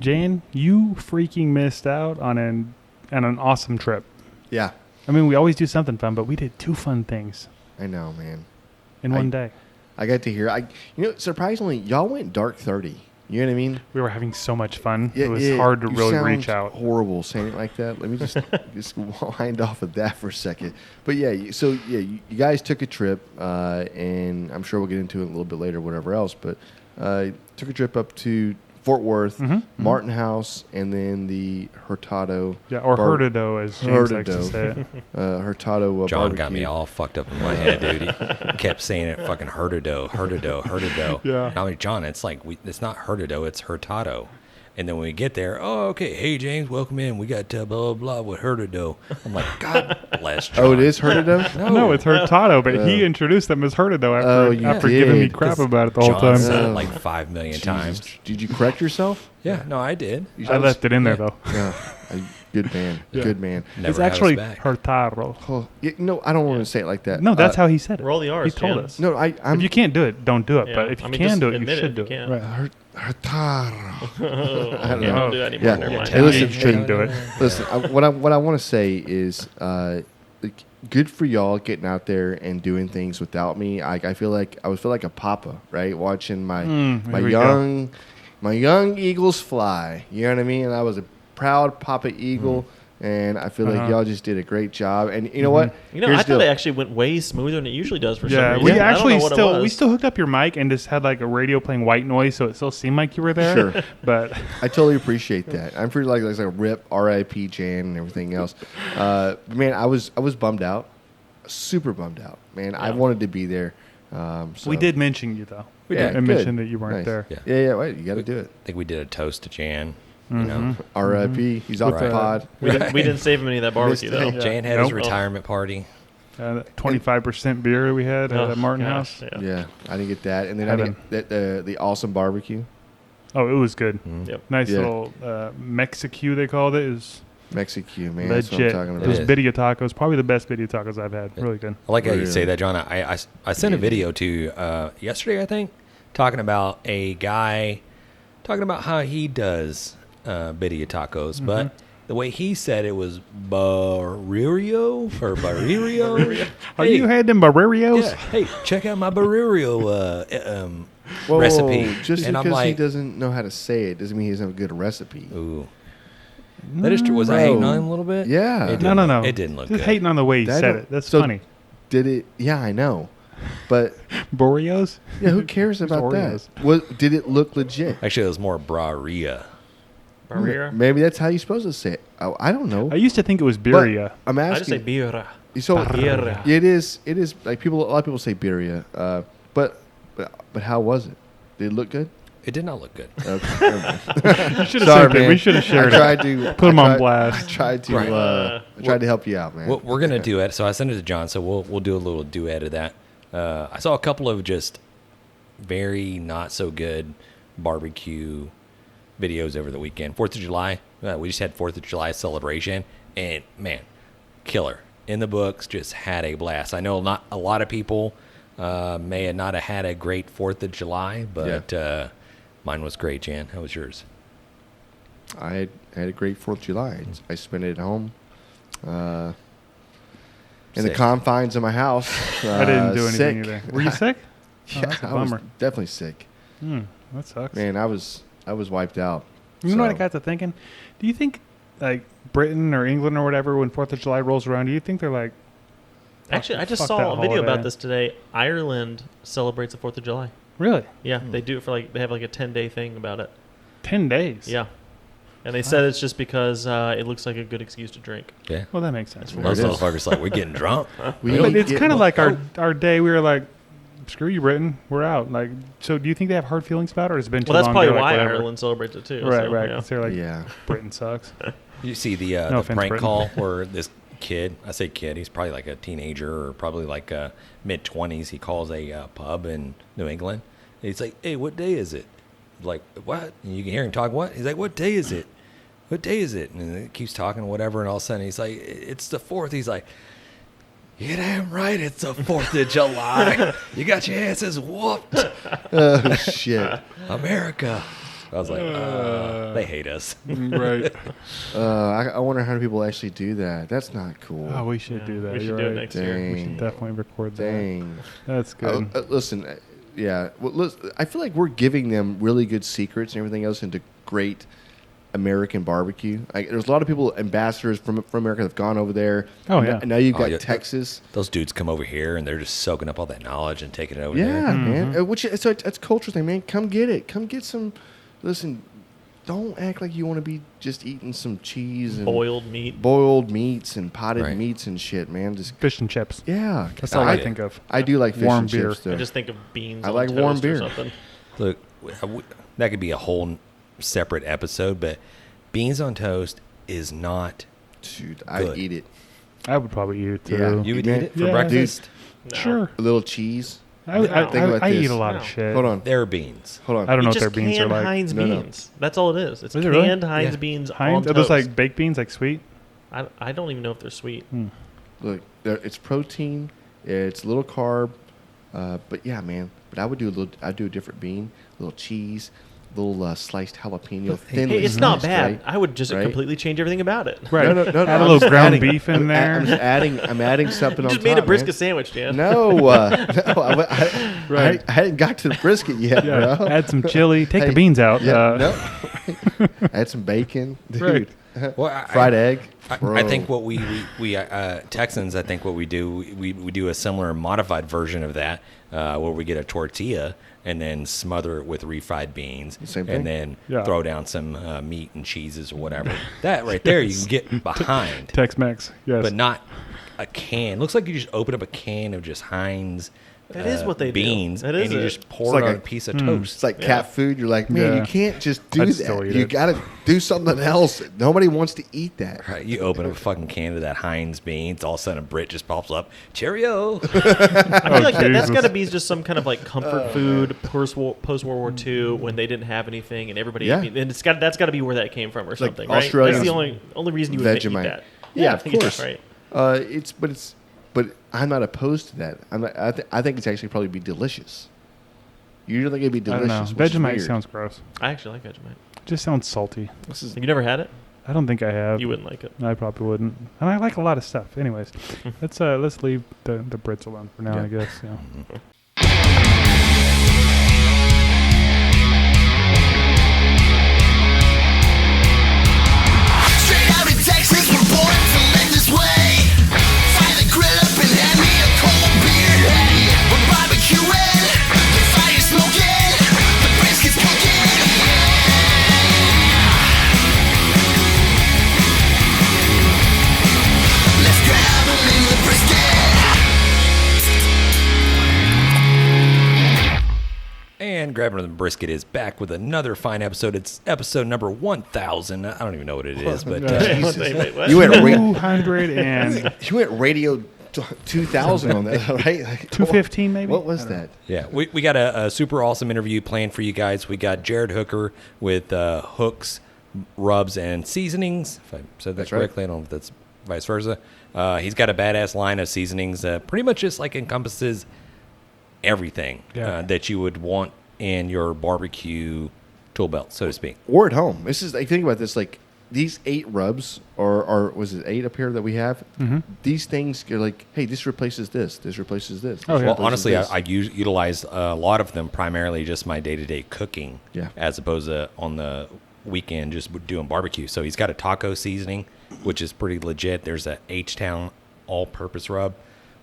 Jan, you freaking missed out on an awesome trip. Yeah. I mean, we always do something fun, but we did 2 fun things I know, man. in one day. I got to hear. Surprisingly, y'all went dark 30. You know what I mean? We were having so much fun. Yeah, it was hard to really reach out. Horrible saying it like that. Let me just wind off of that for a second. But yeah, so yeah, you guys took a trip, and I'm sure we'll get into it a little bit later, whatever else. But took a trip up to Fort Worth, Martin House, and then the Hurtado. Yeah, or Hurtado, as James likes to say it. Hurtado John barbecue. got me all fucked up in my head, dude. He kept saying it, fucking Hurtado. Yeah. And I'm like, John, it's like, it's not Hurtado, it's Hurtado. And then when we get there, okay, hey, James, welcome in. We got blah, blah, blah with Hurtado. I'm like, God bless John. Oh, it is Hurtado? No, it's Hurtado, but he introduced them as Hurtado after giving me crap about it the whole John time. said it like 5 million times. Did you correct yourself? Yeah, no, I did. I left it in there, though. Yeah. Good man. Yeah. Good man. Never It's had us actually back. Hurtado. Oh, no, I don't want to say it like that. No, that's how he said it. Roll the R's, He told Jan. us. No, I'm. If you can't do it, don't do it. Yeah. But if you I mean, can just do it, you admit it should if do you it. can. Right. Hurtado. I don't do that anymore. Yeah. Never mind. Hey, listen, shouldn't do it. Listen, what I want to say is, good for y'all getting out there and doing things without me. I feel like a papa, right? Watching my young eagles fly. You know what I mean? And I was a proud Papa Eagle, and I feel like y'all just did a great job. And you know what? I thought it actually went way smoother than it usually does for some Yeah, reason. we I don't actually know what it was. still hooked up your mic and just had like a radio playing white noise, so it still seemed like you were there. Sure. But I totally appreciate that. I'm pretty like a rip, R.I.P. Jan and everything else. Man, I was bummed out, super bummed out. Man, I wanted to be there. So. we did mention you though. We Yeah, did good. mention that you weren't Nice. there. Yeah. Wait, you got to do it. I think we did a toast to Jan. You know, R.I.P. He's off the Right. pod. We didn't save him any of that barbecue, though. Missed Jan had his Nope. retirement party. 25% beer we had at Martin gosh, House. Yeah, I didn't get that. And then Heaven. I didn't get the awesome barbecue. Oh, it was good. Yep. Nice Yeah. little Mexique, they called it. It was Mexique, man. That's what I'm legit. talking about. Those is. birria tacos, probably the best birria tacos I've had. Really good. I like how you Really? say that, John. I sent a video to yesterday, I think, talking about a guy talking about how he does birria tacos, but the way he said it was barrio or barrio. Are you had them barrios? Yeah. Hey, check out my barrio Whoa, recipe. Just and I'm because he like, doesn't know how to say it doesn't mean he doesn't have a good recipe. ooh. That is true. Was I hating on him a little bit? Yeah. It No. didn't It didn't look Just good. hating on the way he That said don't- it. That's so- funny. Did it? Yeah, I know. But Barrios? yeah, who cares about that? Oreos. Did it look legit? Actually, it was more braria. Barriera? Maybe that's how you're supposed to say it. I don't know. I used to think it was But birria. I'm I just say asking. birra. So Birria. yeah, it is like a lot of people say birria. But how was it? Did it look good? It did not look good. Okay. never mind. You should have Sorry, sent it. man. We should have shared I it. tried to Put him I on tried- blast. I tried to Right. I tried to help you out, man. We're gonna do it. So I sent it to John. So we'll do a little duet of that. I saw a couple of just very not so good barbecue videos over the weekend. 4th of July. We just had 4th of July celebration, and man, killer in the books. Just had a blast. I know not a lot of people may not have had a great 4th of July, but mine was great. Jan, how was yours? I had a great 4th of July. I spent it at home. In the Sick. confines of my house. I didn't do anything sick. either. Were you sick? Oh, Yeah, that's a I was bummer. definitely sick. That sucks. Man, I was wiped out. You know what I So- got to thinking? Do you think, like, Britain or England or whatever, when 4th of July rolls around, do you think they're like, Actually, I just Fuck saw that a video holiday. about this today. Ireland celebrates the 4th of July. really? Yeah, they do it for they have like a 10-day thing about it. 10 days? Yeah. And they said it's just because it looks like a good excuse to drink. Yeah. Well, that makes sense. Those There it is. motherfuckers like, we're getting drunk. We But it's get- kind of like our day. We were like, screw you, Britain. We're out. Like, so do you think they have hard feelings about it, or has it been too Well, that's long? probably They're like, why whatever? Ireland celebrates it too. Right, so, right. yeah. 'Cause they're like, Yeah. Britain sucks. You see the offense, prank Britain. call where this kid, I say kid, he's probably like a teenager or probably like mid-20s. He calls a pub in New England. And he's like, hey, what day is it? Like, what? And you can hear him talk, what? He's like, what day is it? What day is it? And he keeps talking, whatever, and all of a sudden he's like, it's the 4th. He's like, you damn right it's the 4th of July. You got your asses whooped. Oh shit! America. I was like, they hate us. Right. I wonder how many people actually do that. That's not cool. Oh, we should do that. We should You're do it right. next year. We should definitely record that. Dang. That's good. Listen, yeah. Well, listen, I feel like we're giving them really good secrets and everything else into great American barbecue. There's a lot of people, ambassadors from America that have gone over there. Oh, yeah. And now you've got yeah. Texas. Those dudes come over here and they're just soaking up all that knowledge and taking it over there. Yeah, man. So it's a culture thing, man. Come get it. Come get some. Listen, don't act like you want to be just eating some cheese and Boiled meat. boiled meats and potted Right. meats and shit, man. Just Fish and chips. yeah. That's all I think of. I do like fish Warm and beer. chips, though. I just think of beans. I on like toast warm or beer. something. Look, that could be a whole separate episode, but beans on toast is not. Dude, I Good. eat it. I would probably eat it too. Yeah. You would Man, eat it for yeah. breakfast? No. Sure. A little cheese. I No. Think about I this. eat a lot of No. shit. Hold on. They're beans. Hold on. I don't know It's what their just beans are canned like. Heinz No, no. beans. That's all it is. It's Is it really? canned Heinz Yeah. beans Heinz? on Are those toast. like baked beans, like sweet? I don't even know if they're sweet. Look, it's protein. It's a little carb. But yeah, man. But I would do I'd do a different bean, a little cheese, little sliced jalapeno, thinly Hey, it's not sliced, bad. right? I would just Right? completely change everything about it. Right. No, Add I'm a little just ground adding- beef in there. I'm adding something You on just made a top, brisket man. sandwich, Dan. No, I Right. hadn't got to the brisket yet, Yeah. bro. Add some chili. Take Hey, the beans out. Yeah, no. Add some bacon, dude. Right. Well, Fried egg. I Bro. think what we Texans, I think what we do, we do a similar modified version of that, where we get a tortilla and then smother it with refried beans, Same thing. and then Yeah. throw down some meat and cheeses or whatever. That right there, you can get behind, Tex-Mex. Yes. but not a can. Looks like you just open up a can of just Heinz. That is what they do. beans, That and is you it. just pour It's it like on a- a piece of It's toast. like cat food. You're like, man, Yeah. you can't just do I'd still that. eat You it. got to do something else. Nobody wants to eat that. Right, you open up a fucking can of that Heinz beans, all of a sudden a Brit just pops up. Cheerio! I feel like that's Jesus. got to be just some kind of like comfort food post World War II when they didn't have anything and everybody. Yeah. And that's got to be where that came from or like something, right? Australian That's the only reason you would eat Vegemite. that. Yeah, of course. right. But I'm not opposed to that. I think it's actually probably be delicious. You don't think it'd be I don't know. delicious? which is Vegemite weird. sounds gross. I actually like Vegemite. Just sounds salty. This is You never had it? I don't think I have. You wouldn't like it. I probably wouldn't. And I like a lot of stuff. Anyways, let's leave the Brits alone for now. Yeah. I guess. Yeah. Straight out of Texas, we're born to live this way. Fire the grill up and hand me a cold beer. Hey, we're barbecuing, the fire's smoking, the brisket's cooking. Let's grab 'em in the brisket. And Grabbing the Brisket is back with another fine episode. It's episode number 1000. I don't even know what it is, but Jesus. Wait, what? You went 200 and you went radio 2000 on that, right? Like, 215 maybe. What was that? yeah, we got a super awesome interview planned for you guys. We got Jared Hooker with hooks, rubs, and seasonings. If I said that That's right. correctly, I don't know if that's vice versa. He's got a badass line of seasonings. Pretty much just like encompasses everything Yeah. that you would want in your barbecue tool belt, so to speak. Or at home. This is like, think about this. Like these 8 rubs, or was it 8 up here that we have? Mm-hmm. These things are like, hey, this replaces this. This replaces this. Oh, yeah. Well, replaces honestly, this. I utilize a lot of them primarily just my day-to-day cooking, Yeah. as opposed to on the weekend just doing barbecue. So he's got a taco seasoning, which is pretty legit. There's a H-Town all-purpose rub,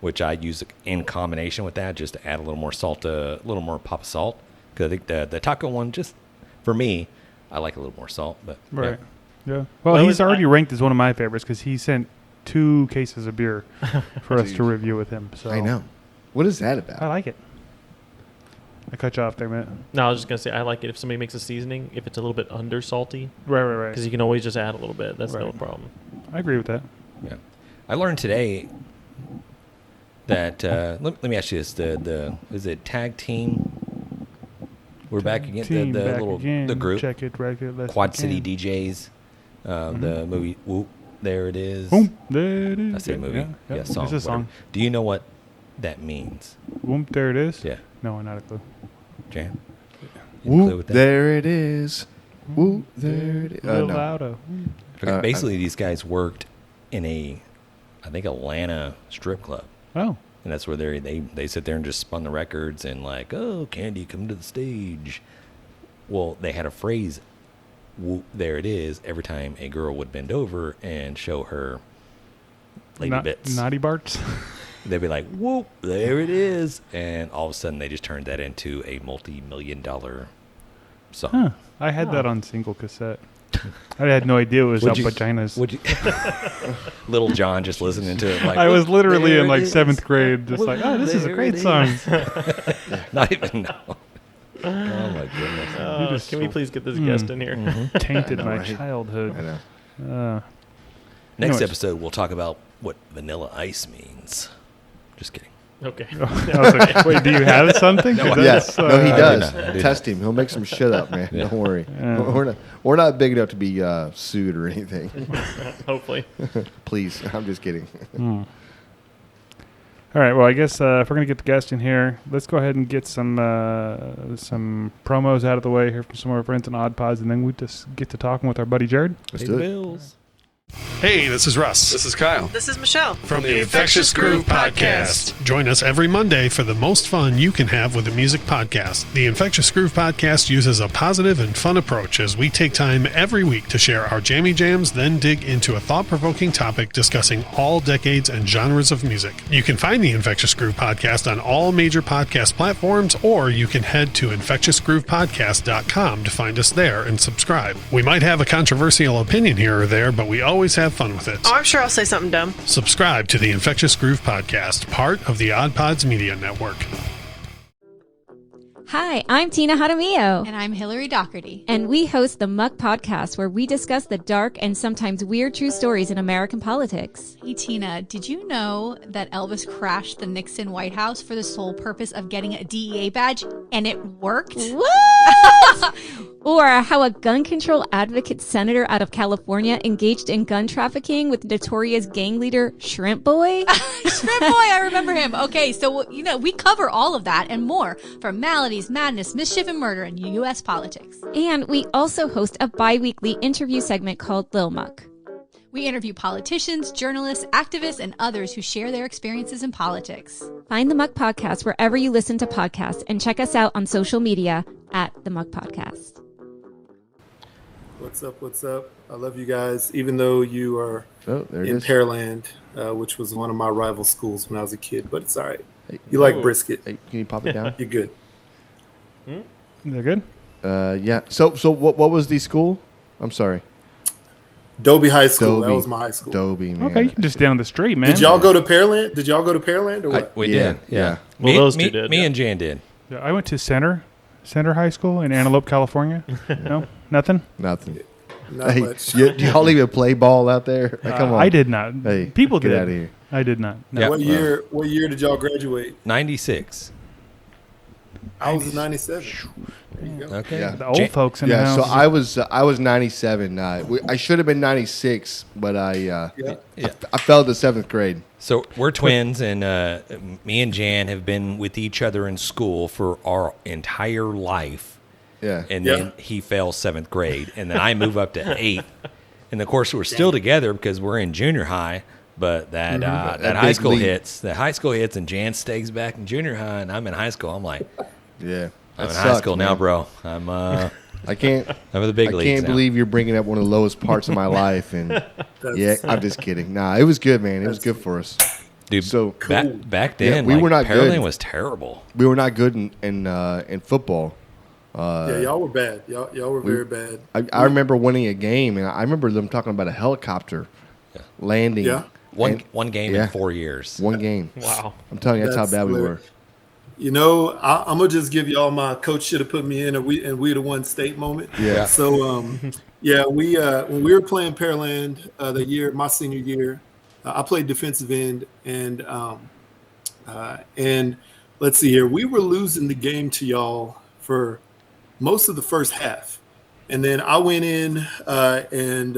which I use in combination with that just to add a little more salt, a little more pop of salt. Because I think the taco one, just for me, I like a little more salt. But yeah. Right. Yeah. Well, Well, he's I- already ranked as one of my favorites because he sent 2 cases of beer for us to Dude. review with him. So I know. What is that I about? like it. I cut you off there, man. No, I was just gonna say I like it if somebody makes a seasoning if it's a little bit under salty Right. because you can always just add a little bit. That's no Right. problem. I agree with that. Yeah, I learned today that let me ask you this: is it tag team? We're back again. Team The back little again. the group Check it, wreck it. Let's Quad City begin. DJs. The movie Whoop, there it is. Boom. There it is. I say movie. Yeah, song. It's a song. whatever. Do you know what that means? Boom. There it is. Yeah, No, not a clue. Jan. You have a clue Whoop, with that? there it is. Woo, there it is. Little No. louder. Okay, basically, these guys worked in I think Atlanta strip club, Oh, and that's where they sit there and just spun the records and like, oh, Candy, come to the stage. Well, they had a phrase, "Whoop, there it is," every time a girl would bend over and show her lady bits. naughty barts. They'd be like, "Whoop, there it is," and all of a sudden they just turned that into a multi-million-dollar song. Huh. I had that on single cassette. I had no idea it was Would about you- vaginas. Would you, Little John just listening to it like I was literally there in like it is. 7th grade, just like, oh, this is a There great it song. not even know. Oh my goodness! just Can we please get this guest in here? Tainted my right? childhood. I know. Next Anyways. episode we'll talk about what vanilla ice means. Just kidding. Okay. I was like, wait, do you have something? 'Cause Yes. that's, No, he I do does. not. I do Test him. He'll make some shit up, man. Yeah. Don't worry. Yeah. We're not big enough to be sued or anything. Hopefully. Please. I'm just kidding. All right. Well, I guess if we're gonna get the guest in here, let's go ahead and get some promos out of the way here from some of our friends in Oddpods, and then we just get to talking with our buddy Jared. Let's do it. Bills. Hey, this is Russ. This is Kyle. This is Michelle. From the Infectious Groove Podcast. Join us every Monday for the most fun you can have with a music podcast. The Infectious Groove Podcast uses a positive and fun approach as we take time every week to share our jammy jams, then dig into a thought-provoking topic discussing all decades and genres of music. You can find the Infectious Groove Podcast on all major podcast platforms, or you can head to infectiousgroovepodcast.com to find us there and subscribe. We might have a controversial opinion here or there, but we always have fun with it. Oh, I'm sure I'll say something dumb. Subscribe to the Infectious Groove Podcast, part of the Oddpods Media Network. Hi, I'm Tina Jaramillo, And I'm Hillary Doherty. and we host the MUCK podcast, where we discuss the dark and sometimes weird true stories in American politics. Hey, Tina, did you know that Elvis crashed the Nixon White House for the sole purpose of getting a DEA badge, and it worked? What? Or how a gun control advocate senator out of California engaged in gun trafficking with notorious gang leader Shrimp Boy. Shrimp Boy, I remember him. Okay, so, we cover all of that and more from maladies, madness, mischief, and murder in U.S. politics. And we also host a bi-weekly interview segment called Lil Muck. We interview politicians, journalists, activists, and others who share their experiences in politics. Find the MUCK podcast wherever you listen to podcasts, and check us out on social media at the MUCK podcast. What's up? What's up? I love you guys, even though you are Oh, there it in is. Pearland, which was one of my rival schools when I was a kid, but it's all right. Hey, You like Brisket. hey, can you pop it down? You're good. Is that good? Yeah. So what was the school? I'm sorry. Dobie High School. That Dobie. was my high school. Dobie, man. Okay, you can just down the street, man. Did y'all go to Pearland? Did y'all go to Pearland or what? We Yeah, did. yeah. Yeah. Well, me, those me, two did, Me yeah. and Jan did. Yeah, I went to Center High School in Antelope, California. No, nothing. Nothing. Not Hey, much. do y'all even play ball out there? Like, come on. I did not. Hey, People get did. out of here. I did not. No. Yeah. What year did y'all graduate? 96. I was in 97. There you go. Okay. Yeah. The old folks in the Yeah, house. so I was 97. I should have been 96, but Yeah. I fell to 7th grade. So we're twins, and me and Jan have been with each other in school for our entire life. Yeah. And Yeah. then he fails 7th grade, and then I move up to 8th. And of course, we're still together because we're in junior high. But that That high big school leap. hits. The high school hits, and Jan stays back in junior high, and I'm in high school. I'm like, Yeah. I'm That in high sucks, school now, man. bro. I'm I can't. I'm in the big I leagues can't now. believe you're bringing up one of the lowest parts of my life. And That's, yeah, I'm just kidding. Nah, it was good, man. It was That's- good for us. Dude, So back Yeah, then, we like, were not Pearland good. was terrible. we were not good in football. yeah, y'all were bad. Y'all were very bad. I remember winning a game, and I remember them talking about a helicopter landing. Yeah. One game yeah. in 4 years. One game. Wow. I'm telling you, that's how bad we were. hilarious. You know, I'm gonna just give y'all my coach should have put me in, and we the one state moment. Yeah. So yeah, we when we were playing Pearland the year my senior year, I played defensive end, and let's see here, we were losing the game to y'all for most of the first half, and then I went in and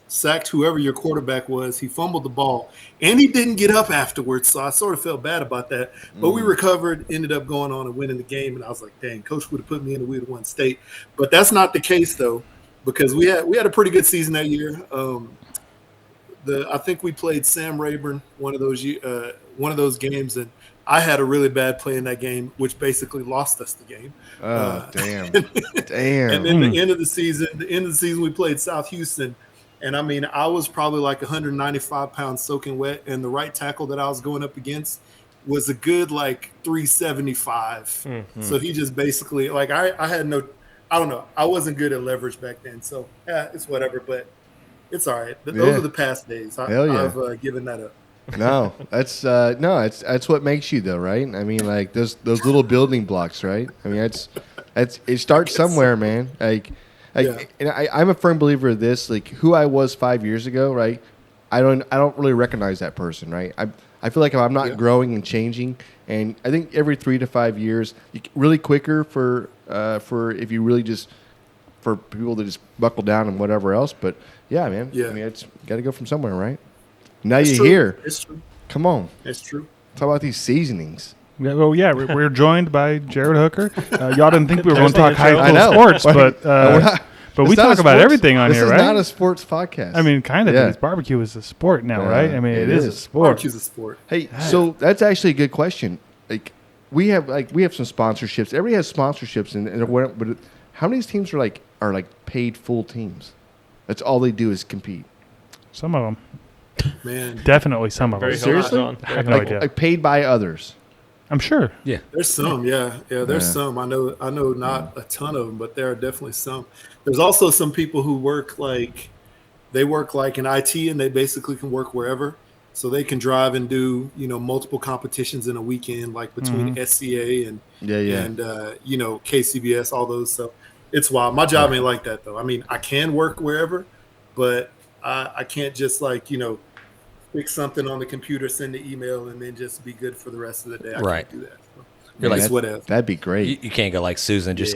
sacked whoever your quarterback was. He fumbled the ball, and he didn't get up afterwards. So I sort of felt bad about that. But we recovered, ended up going on and winning the game. And I was like, dang, coach would have put me in a we'd have won state. But that's not the case, though, because we had a pretty good season that year. I think we played Sam Rayburn one of those games, and I had a really bad play in that game, which basically lost us the game. Oh, damn. Damn. And then the end of the season, we played South Houston. And I mean, I was probably like 195 pounds soaking wet. And the right tackle that I was going up against was a good like 375. Mm-hmm. So he just basically, like, I had no, I don't know. I wasn't good at leverage back then. So yeah, it's whatever, but it's all right. Those are the past days. Hell yeah. I've given that up. No, that's what makes you though, right? I mean, like those little building blocks, right? I mean, it starts somewhere, man. Like, and I'm a firm believer of this. Like, who I was 5 years ago, right? I don't really recognize that person, right? I feel like if I'm not growing and changing, and I think every 3 to 5 years, really quicker for if you really just for people to just buckle down and whatever else. But yeah, man. Yeah. I mean, it's got to go from somewhere, right? Now It's you're true. here. It's true. Come on. It's true. Talk about these seasonings. Yeah, well, yeah, we're joined by Jared Hooker. Y'all didn't think we were going to There's talk high the I school know. sports, but We're not- we it's not talk a about sports- everything on this here, is right? not a sports podcast. I mean, kind of. Yeah. Because barbecue is a sport now, Yeah, right? I mean, it it is a is. sport. Barbecue's a sport. Hey, so that's actually a good question. Like, we have some sponsorships. Everybody has sponsorships, but how many teams are paid full teams? That's all they do is compete. Some of them, Man, definitely some of them. Very Seriously? hands-on. I have no Like, idea. like paid by others. I'm sure. Yeah. there's some, yeah. There's Yeah. some. I know, not a ton of them, but there are definitely some. There's also some people who work like in IT, and they basically can work wherever, so they can drive and do multiple competitions in a weekend, like between SCA and and KCBS, all those. So it's wild. My job ain't like that though. I mean, I can work wherever, but I can't just fix something on the computer, send the email, and then just be good for the rest of the day. I Right. can't do that. So, You're like, it's whatever. That'd be great. You can't go like Susan. Just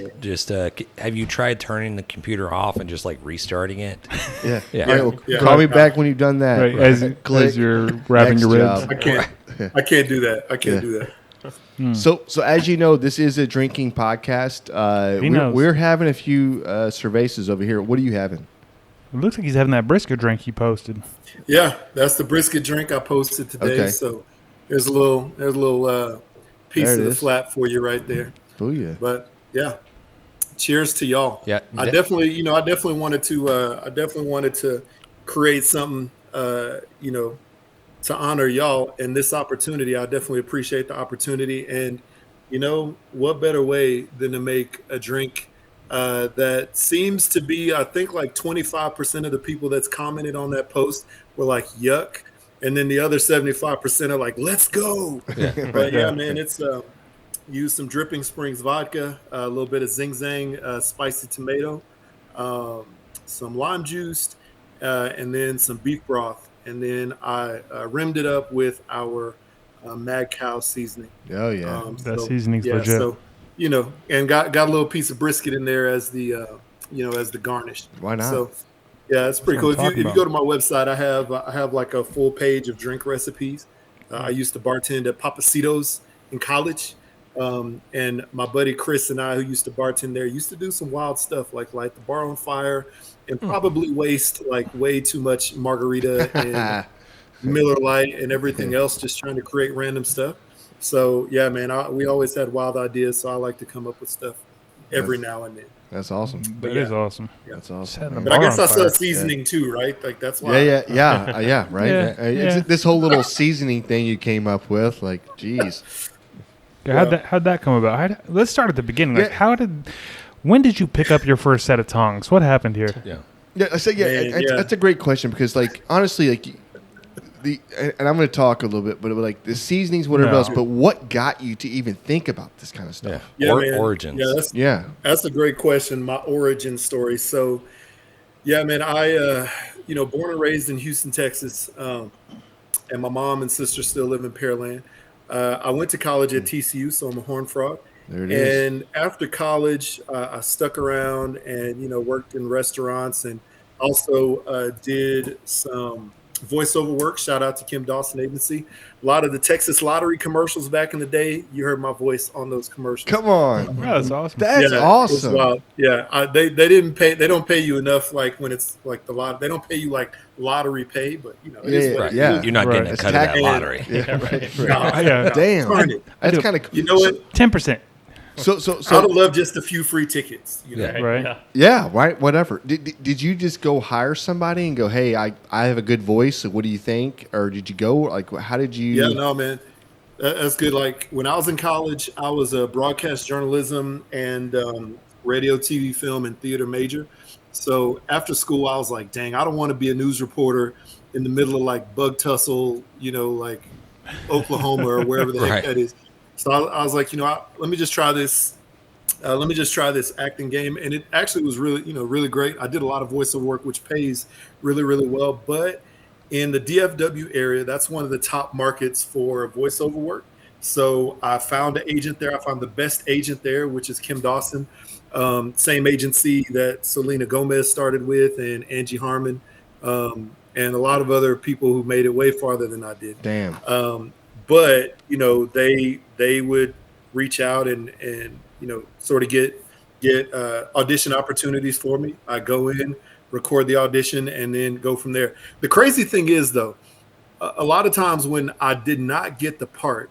Yeah. have you tried turning the computer off and just like restarting it? Yeah. Yeah. All right, well, Yeah. call me back when you've done that. Right, Click. as you're wrapping Next your ribs. job. I can't do that. I can't Yeah. do that. So as you know, this is a drinking podcast. knows. We're having a few cervezas over here. What are you having? It looks like he's having that brisket drink he posted. Yeah, that's the brisket drink I posted today. Okay. So there's a little piece There it of the is. flat for you right there. Oh yeah. But yeah, cheers to y'all. Yeah. I definitely wanted to create something, to honor y'all and this opportunity. I definitely appreciate the opportunity. And what better way than to make a drink that seems to be, I think, like 25% of the people that's commented on that post were like, yuck. And then the other 75% are like, let's go. But yeah, man, it's use some Dripping Springs vodka, a little bit of Zing Zang spicy tomato, some lime juice, and then some beef broth. And then I rimmed it up with our Mad Cow seasoning. Oh yeah. That seasoning's legit. So, and got a little piece of brisket in there as the as the garnish. Why not? So yeah, it's pretty That's cool. what If I'm you talking go to my website, I have like a full page of drink recipes. I used to bartend at Papacitos in college. And my buddy Chris and I, who used to bartend there, used to do some wild stuff like light the bar on fire and probably waste like way too much margarita and Miller Lite and everything else, just trying to create random stuff. So yeah, man, we always had wild ideas. So I like to come up with stuff every now and then. That's awesome. That is awesome. That's awesome. Setting the But I bar guess on I saw fire. seasoning too, right? Like that's why. Yeah, right. Yeah, It's yeah. this whole little seasoning thing you came up with, like, geez. How'd that come about? Let's start at the beginning. Like, Yeah. when did you pick up your first set of tongs? What happened here? Yeah. Yeah, I say Man, yeah. that's a great question because, like, honestly, like and I'm going to talk a little bit, but like the seasonings, whatever No. else. But what got you to even think about this kind of Yeah. stuff? Yeah, man. Origins. Yeah, Yeah, that's a great question. My origin story. So, yeah, man, I, born and raised in Houston, Texas, and my mom and sister still live in Pearland. I went to college at TCU, so I'm a Horned Frog. there it is. And after college, I stuck around and, worked in restaurants, and Also did some voiceover work. Shout out to Kim Dawson Agency. A lot of the Texas Lottery commercials back in the day, you heard my voice on those commercials. Come on. Yeah, that's awesome. That's It's awesome. wild. Yeah, they didn't pay. They don't pay you enough. Like when it's like the lot. They don't pay you like lottery pay, but you know, it is what Right. it Yeah. is. You're not Right. getting a It's cut of that tax- lottery. Yeah, right. No, Yeah. Damn. darn it. That's do. kind of cool. You know what? 10%. So I would have loved just a few free tickets. You know? Yeah. Right. Yeah. yeah, right. Whatever. Did you just go hire somebody and go, hey, I have a good voice. So what do you think? Or did you go? Like, how did you? Yeah, no, man. That's good. Like when I was in college, I was a broadcast journalism and radio, TV, film, and theater major. So after school, I was like, dang, I don't want to be a news reporter in the middle of like Bug Tussle, you know, like Oklahoma or wherever the heck Right. that is. So I was like, you know, let me just try this. Let me just try this acting game, and it actually was really, you know, really great. I did a lot of voiceover work, which pays really, really well. But in the DFW area, that's one of the top markets for voiceover work. So I found an agent there. I found the best agent there, which is Kim Dawson, same agency that Selena Gomez started with, and Angie Harmon, and a lot of other people who made it way farther than I did. Damn. But you know, they would reach out and you know, sort of get audition opportunities for me. I go in, record the audition, and then go from there. The crazy thing is, though, a lot of times when I did not get the part,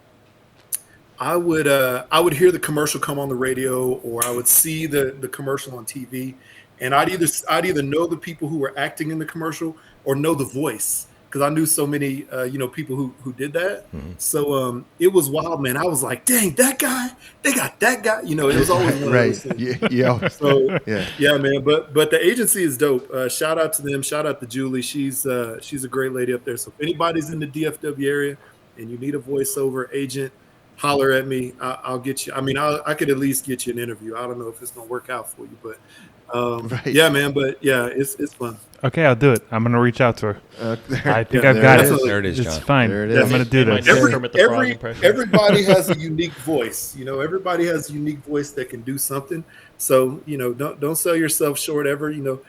I would hear the commercial come on the radio, or I would see the commercial on TV, and I'd either know the people who were acting in the commercial or know the voice, because I knew so many you know, people who did that. So it was wild, man. I was like, dang, that guy, they got that guy. You know, it was always one of Right. those things. Yeah. So Yeah. yeah, man. But the agency is dope. Shout out to them. Shout out to Julie. She's a great lady up there. So if anybody's in the DFW area and you need a voiceover agent, holler at me. I'll get you. I mean, I could at least get you an interview. I don't know if it's gonna work out for you, but Right. yeah, man. But yeah, it's fun. Okay, I'll do it. I'm going to reach out to her. I think Yeah, I've got there it. There it is, It's John. fine. There it is. I'm going to do My this. never- Kermit the Frog impression. Everybody has a unique voice. You know, everybody has a unique voice that can do something. So you know, don't sell yourself short ever. You know,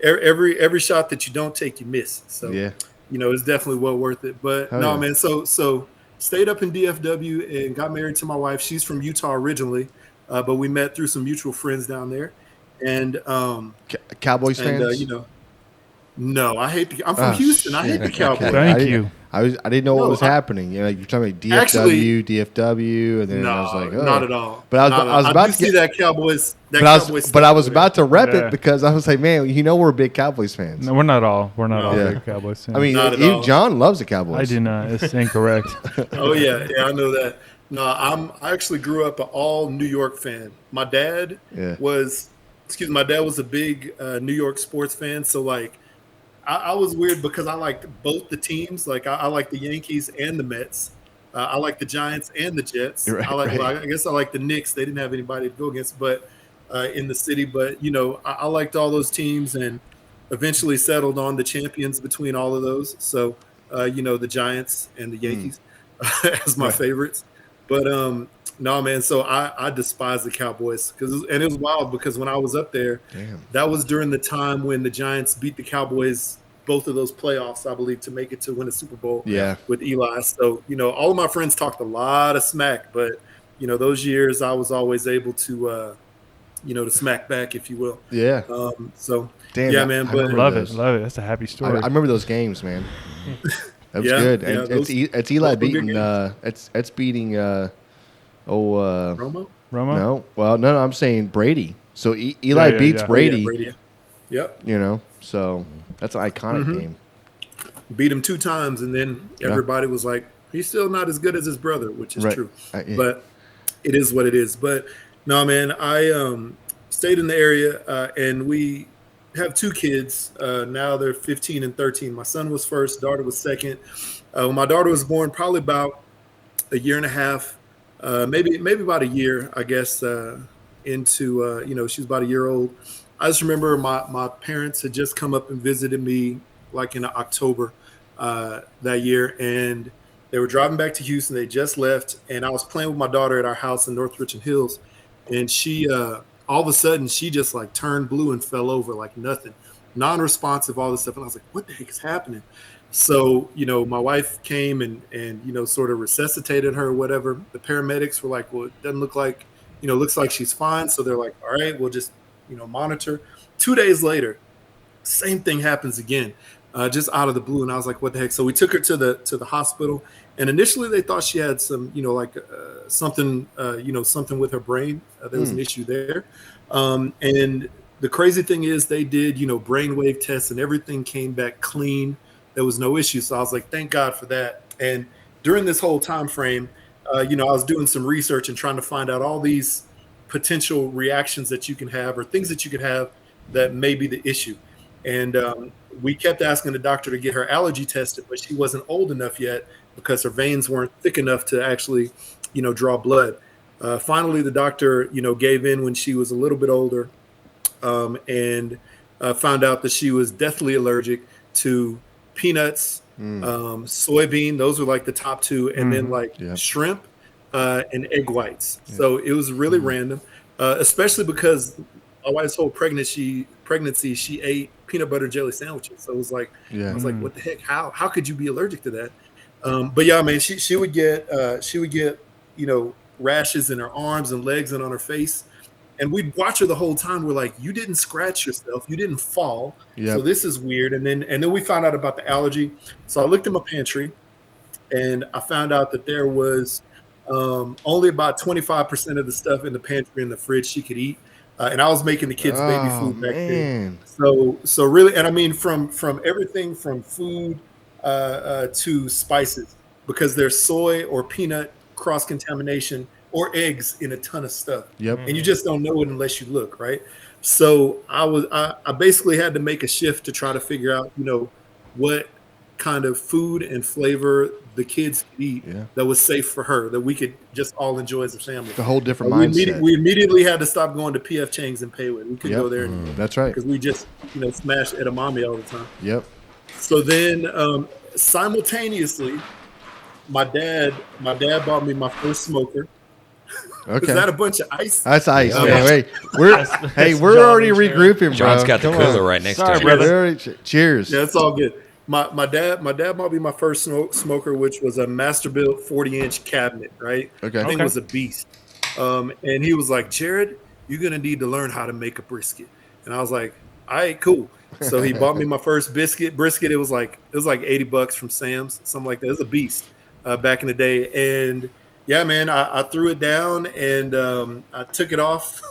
every shot that you don't take, you miss. So Yeah. you know, it's definitely well worth it. But Oh, no, yeah. man. So stayed up in DFW and got married to my wife. She's from Utah originally, but we met through some mutual friends down there. And Cowboys and fans. you know, no, I'm from Oh, Houston. I hate the shit. Cowboys. Okay. Thank I didn't- you. I didn't know what No, was happening. You know, you're talking about DFW, Actually- DFW, and then No, I was like, oh. not at all. But I was- Not at I was all. about do to see get- that Cowboys. That But Cowboys I was stuff about to rep Yeah. it because I was like, man, you know, we're big Cowboys fans. No, we're not all. We're not all Yeah. big Cowboys fans. I mean, Not at even all. John loves the Cowboys. I do not. It's incorrect. Oh yeah, I know that. No, I actually grew up an all New York fan. My dad Yeah. was a big New York sports fan. So like, I was weird because I liked both the teams. Like I like the Yankees and the Mets. I like the Giants and the Jets. Right, Well, I guess I like the Knicks. They didn't have anybody to go against, but in the city. But you know, I liked all those teams and eventually settled on the champions between all of those. So you know, the Giants and the Yankees as my favorites. But no, man. So I despise the Cowboys and it was wild because when I was up there, Damn. that was during the time when the Giants beat the Cowboys, both of those playoffs, I believe, to make it to win a Super Bowl. Yeah. With Eli. So you know, all of my friends talked a lot of smack, but you know, those years I was always able to, you know, to smack back, if you will. Yeah. So Damn. yeah, I man. remember But Love it. those. Love it. That's a happy I story. remember those games, man. That was Yeah, good. yeah, And those- it's Eli those were good beating. It's beating. Romo. Romo? No. Well, no. I'm saying Brady. So Eli Yeah, beats yeah. Brady. Yeah, Brady. Yep. You know. So that's an iconic game. Beat him 2 times, and then everybody was like, he's still not as good as his brother, which is Right. true. Yeah. But it is what it is. But no, man, I stayed in the area, and we have 2 kids. Now they're 15 and 13. My son was first, daughter was second. When my daughter was born, probably about a year and a half, maybe about a year, I guess, into, you know, she's about a year old. I just remember my parents had just come up and visited me like in October that year, and they were driving back to Houston. They just left, and I was playing with my daughter at our house in North Richland Hills, and she all of a sudden she just like turned blue and fell over like nothing. non-responsive, all this stuff. And I was like, what the heck is happening? So, my wife came and sort of resuscitated her or whatever. The paramedics were like, well, it doesn't look like, looks like she's fine. So they're like, all right, we'll just, monitor. 2 days later, same thing happens again, just out of the blue. And I was like, what the heck? So we took her to the hospital, and initially they thought she had some, something, something with her brain. There was an issue there. And the crazy thing is they did, brainwave tests, and everything came back clean. There was no issue. So I was like, thank God for that. And during this whole time frame, I was doing some research and trying to find out all these potential reactions that you can have, or things that you could have that may be the issue. And we kept asking the doctor to get her allergy tested, but she wasn't old enough yet because her veins weren't thick enough to actually, draw blood. Finally, the doctor, gave in when she was a little bit older, and found out that she was deathly allergic to peanuts, soybean. Those were like the top two, and then shrimp and egg whites. So it was really random, especially because my wife's whole pregnancy, she ate peanut butter jelly sandwiches. So it was like, I was like, what the heck? How could you be allergic to that? But yeah, man, she would get rashes in her arms and legs and on her face. And we'd watch her the whole time. We're like, you didn't scratch yourself. You didn't fall. So this is weird. And then we found out about the allergy. So I looked in my pantry, and I found out that there was only about 25% of the stuff in the pantry and the fridge she could eat. And I was making the kids baby food back then. So really, and I mean, from everything from food to spices, because there's soy or peanut cross-contamination or eggs in a ton of stuff. And you just don't know it unless you look, right? So I basically had to make a shift to try to figure out, what kind of food and flavor the kids could eat that was safe for her, that we could just all enjoy as a family. The whole different mindset. We immediately had to stop going to PF Chang's and Payway. We couldn't go there anymore. That's right. Because we just, smash edamame all the time. So then simultaneously, my dad bought me my first smoker. Okay. Is that a bunch of ice? That's ice, man. Wait, we're already regrouping, bro. John's got the Come cooler on. right next Sorry, to him. brother. Cheers. Yeah, it's all good. My dad bought me my first smoker, which was a Masterbuilt 40-inch cabinet, right? Okay. That thing was a beast. And he was like, Jared, you're gonna need to learn how to make a brisket. And I was like, all right, cool. So he bought me my first brisket. It was like $80 from Sam's, something like that. It was a beast back in the day. And yeah, man, I threw it down, and I took it off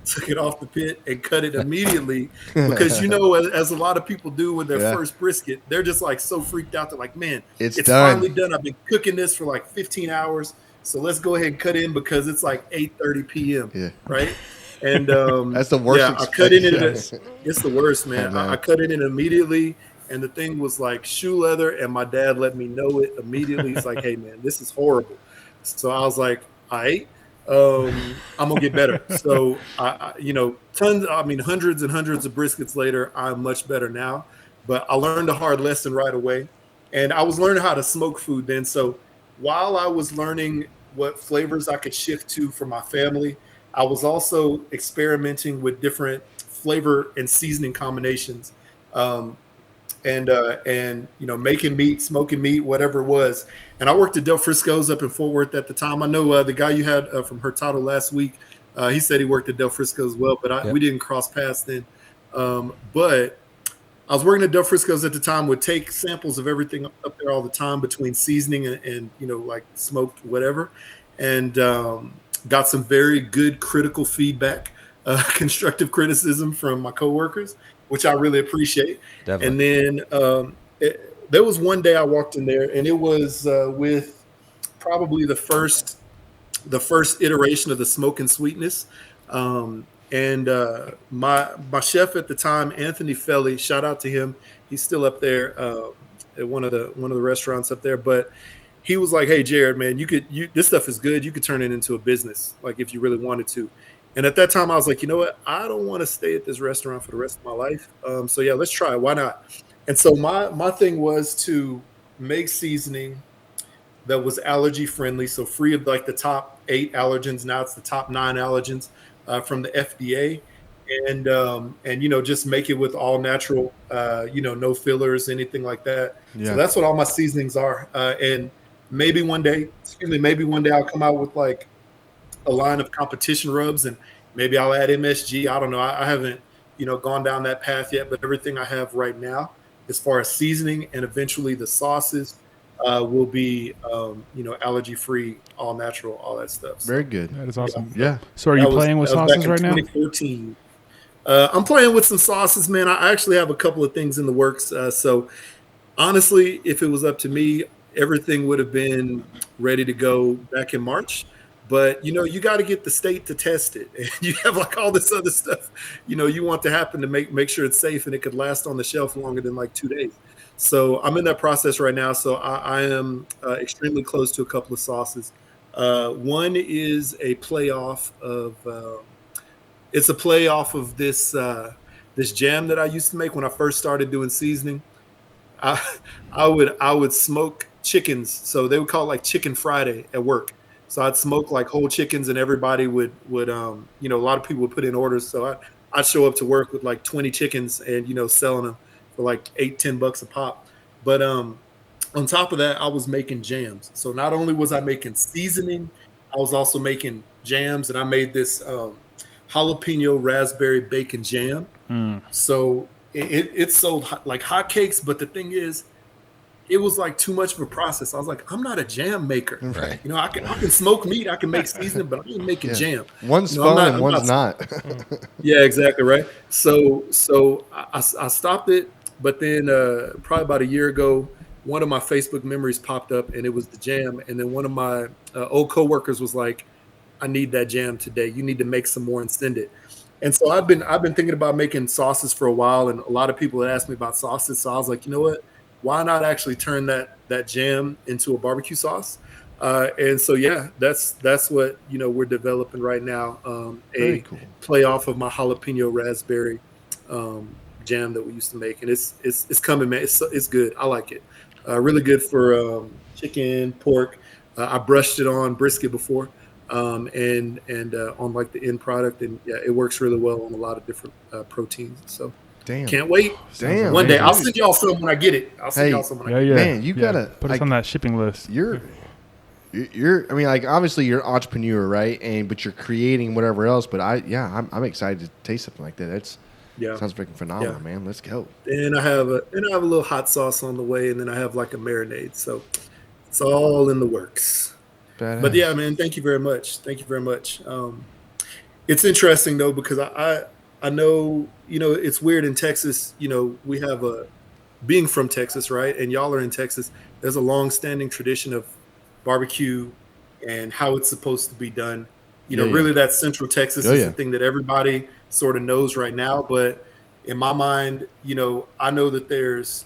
the pit and cut it immediately, because as a lot of people do with their first brisket, they're just like so freaked out. They're like, man, it's done. Finally done. I've been cooking this for like 15 hours, so let's go ahead and cut in, because it's like 8:30 p.m. Right? And that's the worst. Yeah, I cut it in. It's the worst, man. I cut it in immediately, and the thing was like shoe leather, and my dad let me know it immediately. He's like, hey, man, this is horrible. So I was like, all right, I'm gonna get better. So hundreds and hundreds of briskets later, I'm much better now. But I learned a hard lesson right away, and I was learning how to smoke food then. So while I was learning what flavors I could shift to for my family, I was also experimenting with different flavor and seasoning combinations, and making meat, smoking meat, whatever it was. And I worked at Del Frisco's up in Fort Worth at the time. I know the guy you had from Hurtado last week, he said he worked at Del Frisco's as well, but we didn't cross paths then. But I was working at Del Frisco's at the time, would take samples of everything up there all the time between seasoning and like smoked whatever, and got some very good critical feedback, constructive criticism from my coworkers, which I really appreciate. Definitely. And then there was one day I walked in there, and it was with probably the first iteration of the Smoke and Sweetness. And my chef at the time, Anthony Felly, shout out to him. He's still up there at one of the restaurants up there. But he was like, "Hey, Jared, man, this stuff is good. You could turn it into a business, like if you really wanted to." And at that time, I was like, you know what? I don't want to stay at this restaurant for the rest of my life. So yeah, let's try it. Why not? And so my thing was to make seasoning that was allergy friendly, so free of like the top 8 allergens. Now it's the top 9 allergens from the FDA, and just make it with all natural, no fillers, anything like that. Yeah. So that's what all my seasonings are. And maybe one day I'll come out with like a line of competition rubs, and maybe I'll add MSG. I don't know. I haven't gone down that path yet, but everything I have right now as far as seasoning and eventually the sauces will be allergy free, all natural, all that stuff. So, Very good. That is awesome. Yeah. So are you playing with that was sauces back right in now? 2014. I'm playing with some sauces, man. I actually have a couple of things in the works. So honestly, if it was up to me, everything would have been ready to go back in March. But you got to get the state to test it, and you have like all this other stuff, you want to happen to make sure it's safe and it could last on the shelf longer than like 2 days. So I'm in that process right now. So I am extremely close to a couple of sauces. One is a playoff of this this jam that I used to make when I first started doing seasoning. I would smoke chickens, so they would call it like Chicken Friday at work. So I'd smoke like whole chickens, and everybody would a lot of people would put in orders. So I'd show up to work with like 20 chickens and selling them for like $8-10 a pop. But on top of that, I was making jams. So not only was I making seasoning, I was also making jams, and I made this jalapeno raspberry bacon jam. So it sold like hotcakes. But the thing is, it was like too much of a process. I was like, I'm not a jam maker. Right. I can smoke meat, I can make seasoning, but I ain't making jam. One's fun and one's not. Yeah, exactly right. So I stopped it, but then probably about a year ago, one of my Facebook memories popped up, and it was the jam. And then one of my old coworkers was like, "I need that jam today. You need to make some more and send it." And so I've been thinking about making sauces for a while, and a lot of people had asked me about sauces. So I was like, you know what? Why not actually turn that jam into a barbecue sauce? And so, yeah, that's what, we're developing right now. A cool. play off of my jalapeno raspberry jam that we used to make. And it's coming, man. It's good. I like it. Really good for chicken, pork. I brushed it on brisket before and on like the end product. And yeah, it works really well on a lot of different proteins. So. Damn. Can't wait. Damn. One day man. I'll send y'all some when I get it. I'll send y'all some when I get it. Yeah. Man, you gotta put us on that shipping list. You're I mean, like, obviously you're an entrepreneur, right? But you're creating whatever else. But I'm excited to taste something like that. Sounds freaking phenomenal, man. Let's go. And I have a little hot sauce on the way, and then I have like a marinade. So it's all in the works. Badass. But yeah, man, thank you very much. It's interesting though, because I know, it's weird in Texas, we have being from Texas, right? And y'all are in Texas. There's a long-standing tradition of barbecue and how it's supposed to be done. Really that Central Texas is the thing that everybody sort of knows right now. But in my mind, I know that there's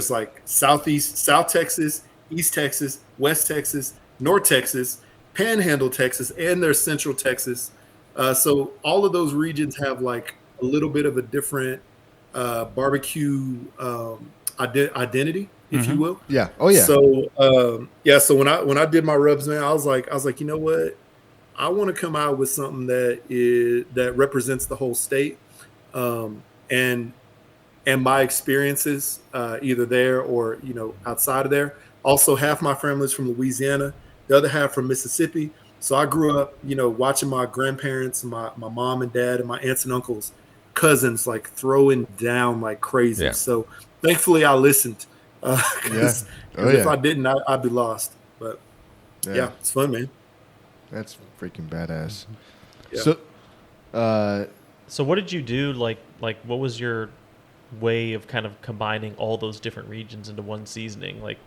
like South Texas, East Texas, West Texas, North Texas, Panhandle Texas, and there's Central Texas. So all of those regions have like a little bit of a different barbecue identity, if you will. Yeah. Oh yeah. So so when I did my rubs, man, I was like, you know what? I want to come out with something that represents the whole state, and my experiences either there or outside of there. Also, half my family's from Louisiana, the other half from Mississippi. So I grew up, watching my grandparents, my mom and dad, and my aunts and uncles, cousins, like throwing down like crazy. Yeah. So thankfully I listened. Because if I didn't, I'd be lost. But yeah, it's fun, man. That's freaking badass. Yeah. So what did you do? Like what was your way of kind of combining all those different regions into one seasoning? Like,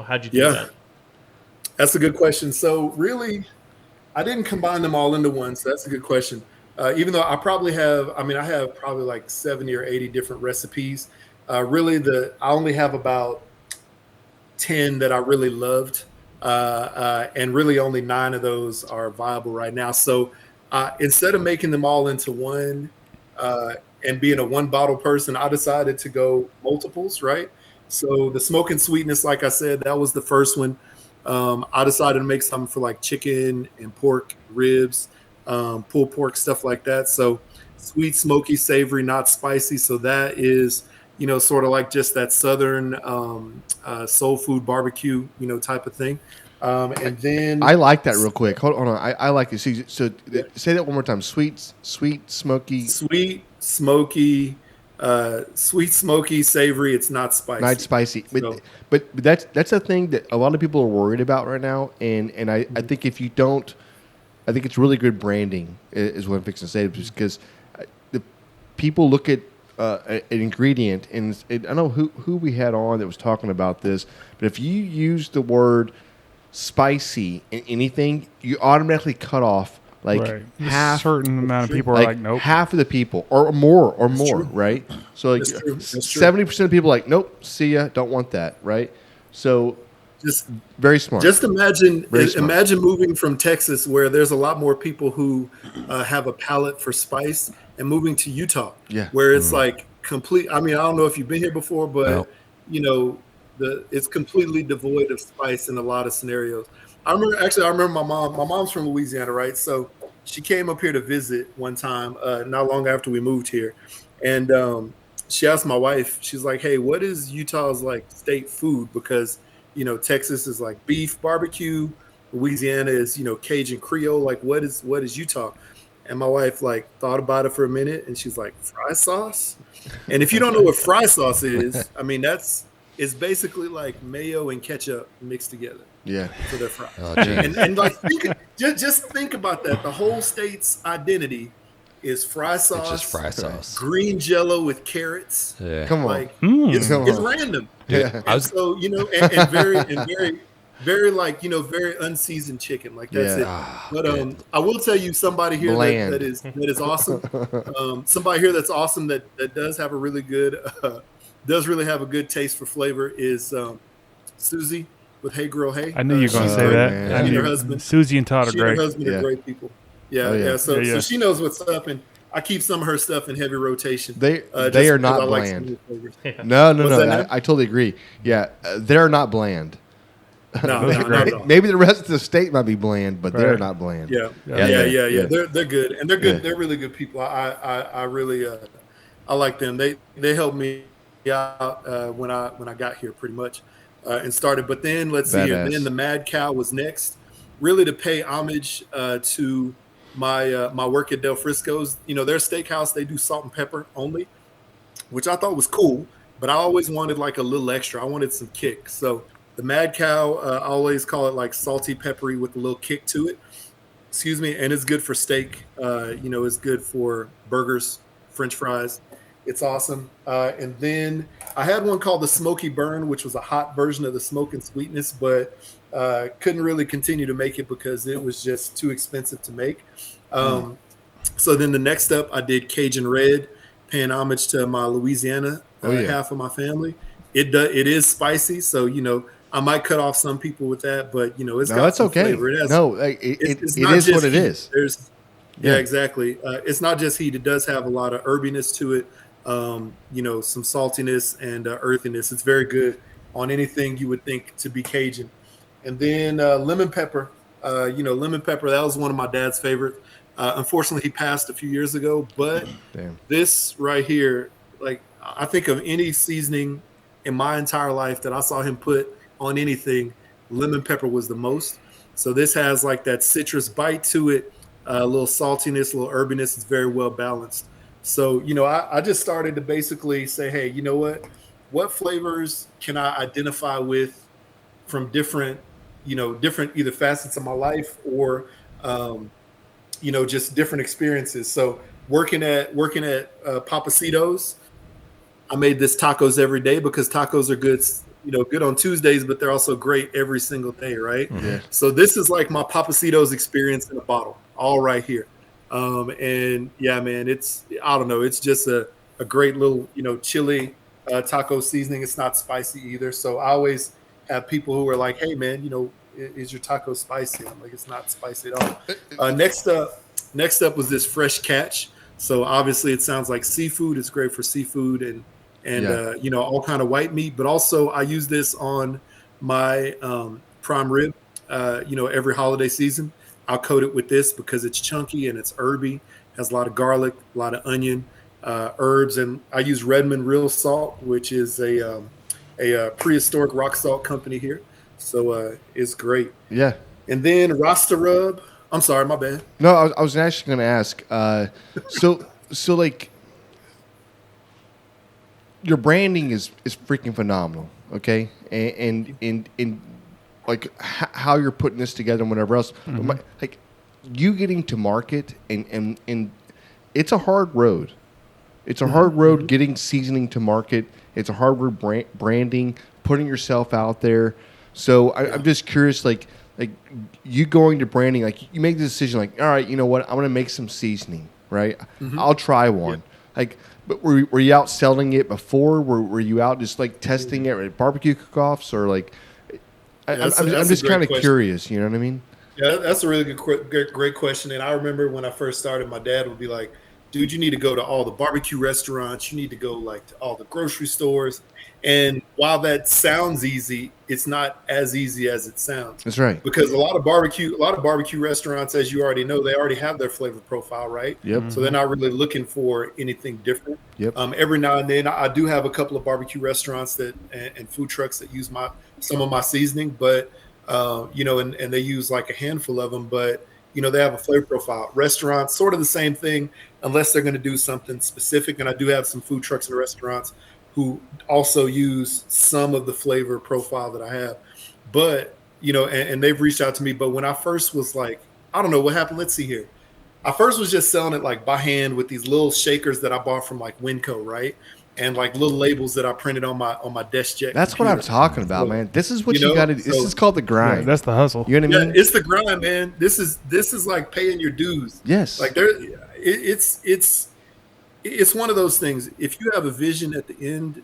how'd you do that? That's a good question. So really, I didn't combine them all into one. So that's a good question. Even though I have probably like 70 or 80 different recipes. Really, I only have about 10 that I really loved. And really only 9 of those are viable right now. So instead of making them all into one and being a one bottle person, I decided to go multiples, right? So the smoke and sweetness, like I said, that was the first one. I decided to make something for like chicken and pork ribs. pulled pork, stuff like that. So sweet, smoky, savory, not spicy. So that is, sort of like just that Southern soul food barbecue, type of thing. And then I like that real quick. Hold on. I like it. So say that one more time. Sweet, smoky. sweet, smoky, savory. It's not spicy. Not spicy. So- But that's a thing that a lot of people are worried about right now. And I think if you don't, I think it's really good branding is what I'm fixing to say, because the people look at an ingredient, and I don't know who we had on that was talking about this, but if you use the word spicy in anything, you automatically cut off like Right. half. A certain amount of people are like, nope. half of the people, or more, true. right? So like That's true. That's true. 70% of people are like, nope, see ya, don't want that, right? So Just very smart. Just imagine Very smart. imagine moving from Texas, where there's a lot more people who have a palate for spice, and moving to Utah, Yeah. where it's like complete. I mean, I don't know if you've been here before, but No. it's completely devoid of spice in a lot of scenarios. I remember my mom. My mom's from Louisiana, right? So she came up here to visit one time, not long after we moved here, and she asked my wife. She's like, "Hey, what is Utah's like state food?" Because Texas is like beef barbecue. Louisiana is, Cajun Creole. Like, what is Utah? And my wife like thought about it for a minute, and she's like, fry sauce. And if you don't know what fry sauce is, I mean, it's basically like mayo and ketchup mixed together yeah. for their fries. Oh, geez. And like, just think about that. The whole state's identity is fry sauce. It's just fry sauce. Green Jello with carrots. Yeah. Come on. Like, Mm. Come it's on. random. Yeah. I was, So and very like very unseasoned chicken, like that's Yeah. it. But I will tell you, somebody here Bland. that is awesome. Somebody here that's awesome that does have a really good does really have a good taste for flavor is Susie with Hey Girl Hey. I knew you were going to she's say great. that. man. I She and knew her husband. Susie and Todd are She and her great. husband Yeah. are great people. Yeah, Oh, yeah. yeah. So Yeah, yeah. so she knows what's up, and I keep some of her stuff in heavy rotation. They just are because not I like some bland. new flavors. No. What's that now? I totally agree. Yeah, they're not bland. No, not at all. Maybe the rest of the state might be bland, but they're Right. not bland. Yeah, Yeah. yeah. They're good, and they're good. Yeah. They're really good people. I really I like them. They helped me out when I got here pretty much and started. But then let's see here. Badass. Then the Mad Cow was next, really to pay homage to my work at Del Frisco's. Their steakhouse, they do salt and pepper only, which I thought was cool. But I always wanted like a little extra. I wanted some kick. So the Mad Cow, I always call it like salty, peppery with a little kick to it. Excuse me. And it's good for steak. It's good for burgers, French fries. It's awesome. And then I had one called the Smoky Burn, which was a hot version of the Smoke and Sweetness, but couldn't really continue to make it because it was just too expensive to make. So then the next up, I did Cajun Red, paying homage to my Louisiana half of my family. It is spicy, so I might cut off some people with that, but it's got that's some okay. flavor. It has, No, it's it not is just what it heat. is. Yeah, exactly. It's not just heat. It does have a lot of herbiness to it. Some saltiness and earthiness. It's very good on anything you would think to be Cajun. And then lemon pepper. Lemon pepper. That was one of my dad's favorite. Unfortunately, he passed a few years ago. But Damn. this right here, like I think of any seasoning in my entire life that I saw him put on anything, lemon pepper was the most. So this has like that citrus bite to it. A little saltiness, a little herbiness. It's very well balanced. So, I just started to basically say, hey, you know what flavors can I identify with from different either facets of my life or, just different experiences. So working at Papacitos, I made this tacos every day because tacos are good, good on Tuesdays, but they're also great every single day, right? Yeah. So this is like my Papacitos experience in a bottle, all right here. And yeah, man, it's just a great little, chili taco seasoning. It's not spicy either. So I always have people who are like, hey man, is your taco spicy? I'm like, it's not spicy at all. Next up was this Fresh Catch. So obviously it sounds like seafood. It's great for seafood and all kind of white meat, but also I use this on my prime rib, every holiday season. I'll coat it with this because it's chunky and it's herby, has a lot of garlic, a lot of onion, herbs, and I use Redmond Real Salt, which is a prehistoric rock salt company here. So it's great. Yeah. And then Rasta Rub. I'm sorry, my bad. No, I was actually going to ask. So like, your branding is freaking phenomenal. Okay, and like how you're putting this together and whatever else. Mm-hmm. Like you getting to market and it's a hard road. It's a hard road getting seasoning to market. It's a hard road branding, putting yourself out there. So I'm just curious, like you going to branding, like you make the decision, like, all right, you know what, I'm going to make some seasoning, right? I'll try one. Like, but were you out selling it before? Were you out just like testing it at barbecue cook-offs or like? I'm just kind of curious. You know what I mean? Yeah, that's a really great question. And I remember when I first started, my dad would be like, dude, you need to go to all the barbecue restaurants. You need to go like to all the grocery stores. And while that sounds easy, it's not as easy as it sounds. That's right. Because a lot of barbecue restaurants, as you already know, they already have their flavor profile, right? Yep. So they're not really looking for anything different. Yep. Every now and then, I do have a couple of barbecue restaurants and food trucks that use some of my seasoning, but and they use like a handful of them, but they have a flavor profile. Restaurants, sort of the same thing, unless they're going to do something specific. And I do have some food trucks and restaurants who also use some of the flavor profile that I have. But, and they've reached out to me. But when I first was like, I don't know what happened. Let's see here. I first was just selling it like by hand with these little shakers that I bought from like Winco, right? And like little labels that I printed on my desk jet. That's computer. what I'm talking about, man. This is what you got to do. This is called the grind. Yeah, that's the hustle. You know what I mean? It's the grind, man. This is like paying your dues. Yes. Like it's one of those things. If you have a vision at the end,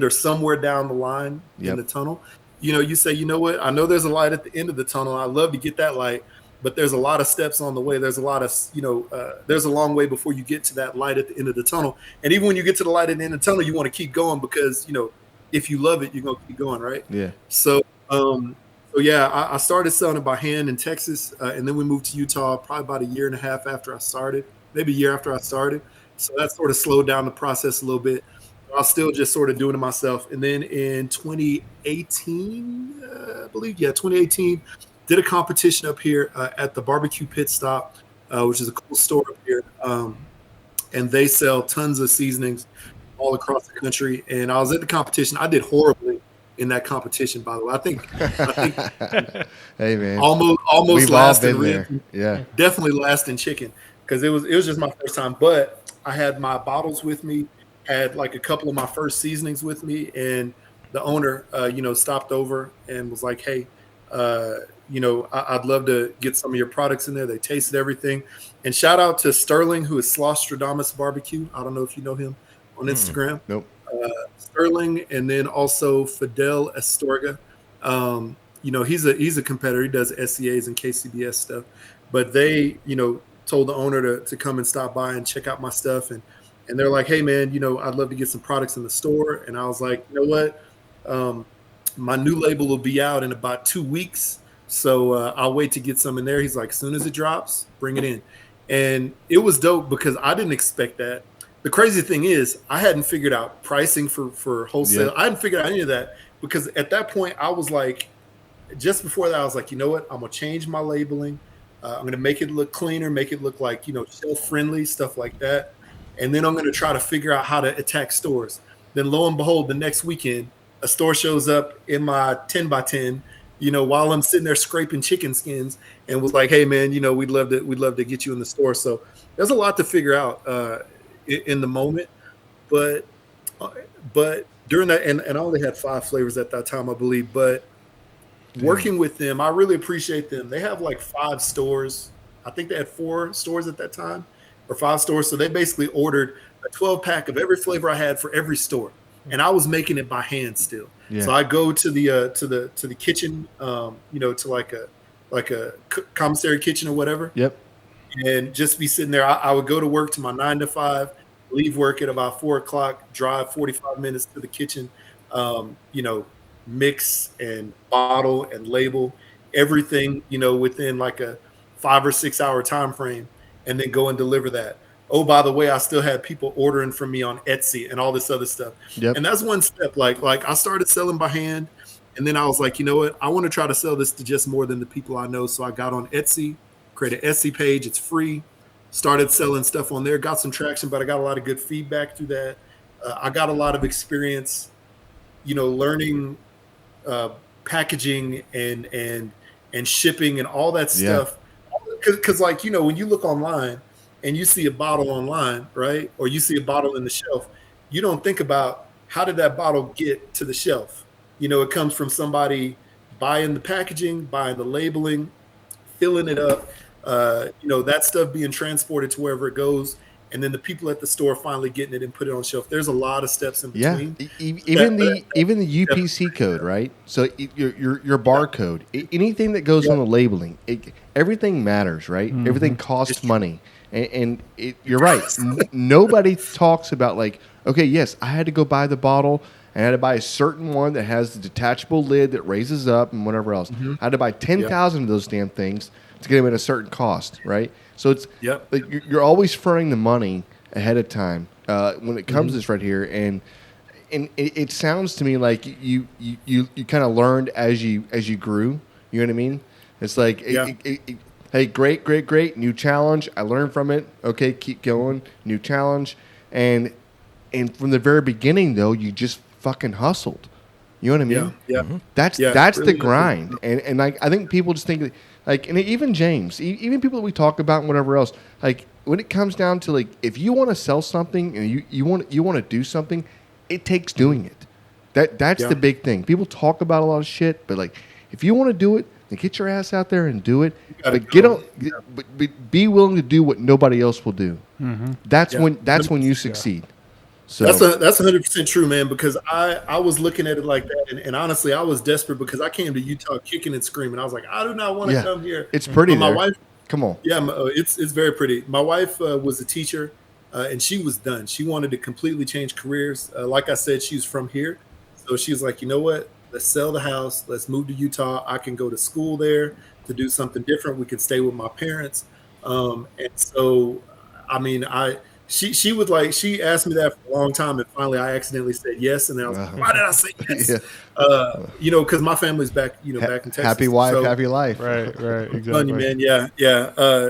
or somewhere down the line in the tunnel, you say, you know what? I know there's a light at the end of the tunnel. I love to get that light, but there's a lot of steps on the way. There's a lot of, there's a long way before you get to that light at the end of the tunnel. And even when you get to the light at the end of the tunnel, you want to keep going because, if you love it, you're going to keep going, right? Yeah. So, I started selling it by hand in Texas, and then we moved to Utah probably about a year and a half after I started, maybe a year after I started. So that sort of slowed down the process a little bit. I was still just sort of doing it myself. And then in 2018, I believe, 2018, did a competition up here at the Barbecue Pit Stop, which is a cool store up here. And they sell tons of seasonings all across the country. And I was at the competition. I did horribly in that competition, by the way. I think hey man, almost we've last all in been ribs. there. Yeah, definitely last in chicken because it was just my first time. But I had my bottles with me, had like a couple of my first seasonings with me, and the owner, stopped over and was like, "Hey, I'd love to get some of your products in there." They tasted everything, and shout out to Sterling, who is Slostradamus Barbecue. I don't know if you know him on Instagram. Nope. Sterling, and then also Fidel Astorga. He's a competitor. He does SCAs and KCBS stuff, but they, told the owner to come and stop by and check out my stuff. And they're like, hey man, I'd love to get some products in the store. And I was like, you know what? My new label will be out in about 2 weeks. So I'll wait to get some in there. He's like, as soon as it drops, bring it in. And it was dope because I didn't expect that. The crazy thing is I hadn't figured out pricing for wholesale. Yep. I hadn't figured out any of that because at that point I was like, just before that, I was like, you know what? I'm going to change my labeling. I'm going to make it look cleaner, make it look like, shelf friendly, stuff like that. And then I'm going to try to figure out how to attack stores. Then lo and behold, the next weekend, a store shows up in my 10 by 10, while I'm sitting there scraping chicken skins and was like, hey man, we'd love to get you in the store. So there's a lot to figure out in the moment, but during that, and I only had 5 flavors at that time, I believe, but working with them, I really appreciate them. They have like 5 stores. I think they had 4 stores at that time or 5 stores. So they basically ordered a 12-pack of every flavor I had for every store. And I was making it by hand still. Yeah. So I go to the kitchen, to like a commissary kitchen or whatever. Yep. And just be sitting there. I would go to work to my 9 to 5, leave work at about 4 o'clock, drive 45 minutes to the kitchen, mix and bottle and label everything, within like a 5 or 6 hour time frame and then go and deliver that. Oh, by the way, I still had people ordering from me on Etsy and all this other stuff. Yep. And that's one step. Like I started selling by hand, and then I was like, you know what? I want to try to sell this to just more than the people I know. So I got on Etsy, created an Etsy page. It's free. Started selling stuff on there. Got some traction, but I got a lot of good feedback through that. I got a lot of experience, learning packaging and shipping and all that stuff. Because when you look online and you see a bottle online, right? Or you see a bottle in the shelf, you don't think about how did that bottle get to the shelf? It comes from somebody buying the packaging, buying the labeling, filling it up, that stuff being transported to wherever it goes. And then the people at the store finally getting it and put it on the shelf. There's a lot of steps in between. Even the UPC code, right? So your barcode, anything that goes on the labeling, everything matters, right? Mm-hmm. Everything costs money, and you're right. Nobody talks about like, okay, yes, I had to go buy the bottle. I had to buy a certain one that has the detachable lid that raises up and whatever else. Mm-hmm. I had to buy 10,000 of those damn things to get them at a certain cost, right? So it's like you're always fronting the money ahead of time when it comes to this right here, and it sounds to me like you kind of learned as you grew. You know what I mean? It's like, hey, great, new challenge. I learned from it. Okay, keep going, new challenge, and from the very beginning though, you just fucking hustled. You know what I mean? Yeah. Mm-hmm. That's really the grind, and like I think people just think. Like, and even James, even people that we talk about and whatever else, like when it comes down to like, if you want to sell something and you want to do something, it takes doing it. That's the big thing. People talk about a lot of shit, but like, if you want to do it, then get your ass out there and do it. But but be willing to do what nobody else will do. Mm-hmm. That's when you succeed. So that's 100% true, man. Because I was looking at it like that, and honestly, I was desperate because I came to Utah kicking and screaming. I was like, I do not want to come here. It's pretty. My wife, come on. Yeah, it's very pretty. My wife was a teacher, and she was done. She wanted to completely change careers. Like I said, she's from here, so she's like, you know what? Let's sell the house. Let's move to Utah. I can go to school there to do something different. We can stay with my parents, and so I mean, She would like, she asked me that for a long time, and finally I accidentally said yes, and then I was like, why did I say yes? Because my family's back, back in Texas. Happy wife, happy life. Right, exactly. Funny, man, yeah.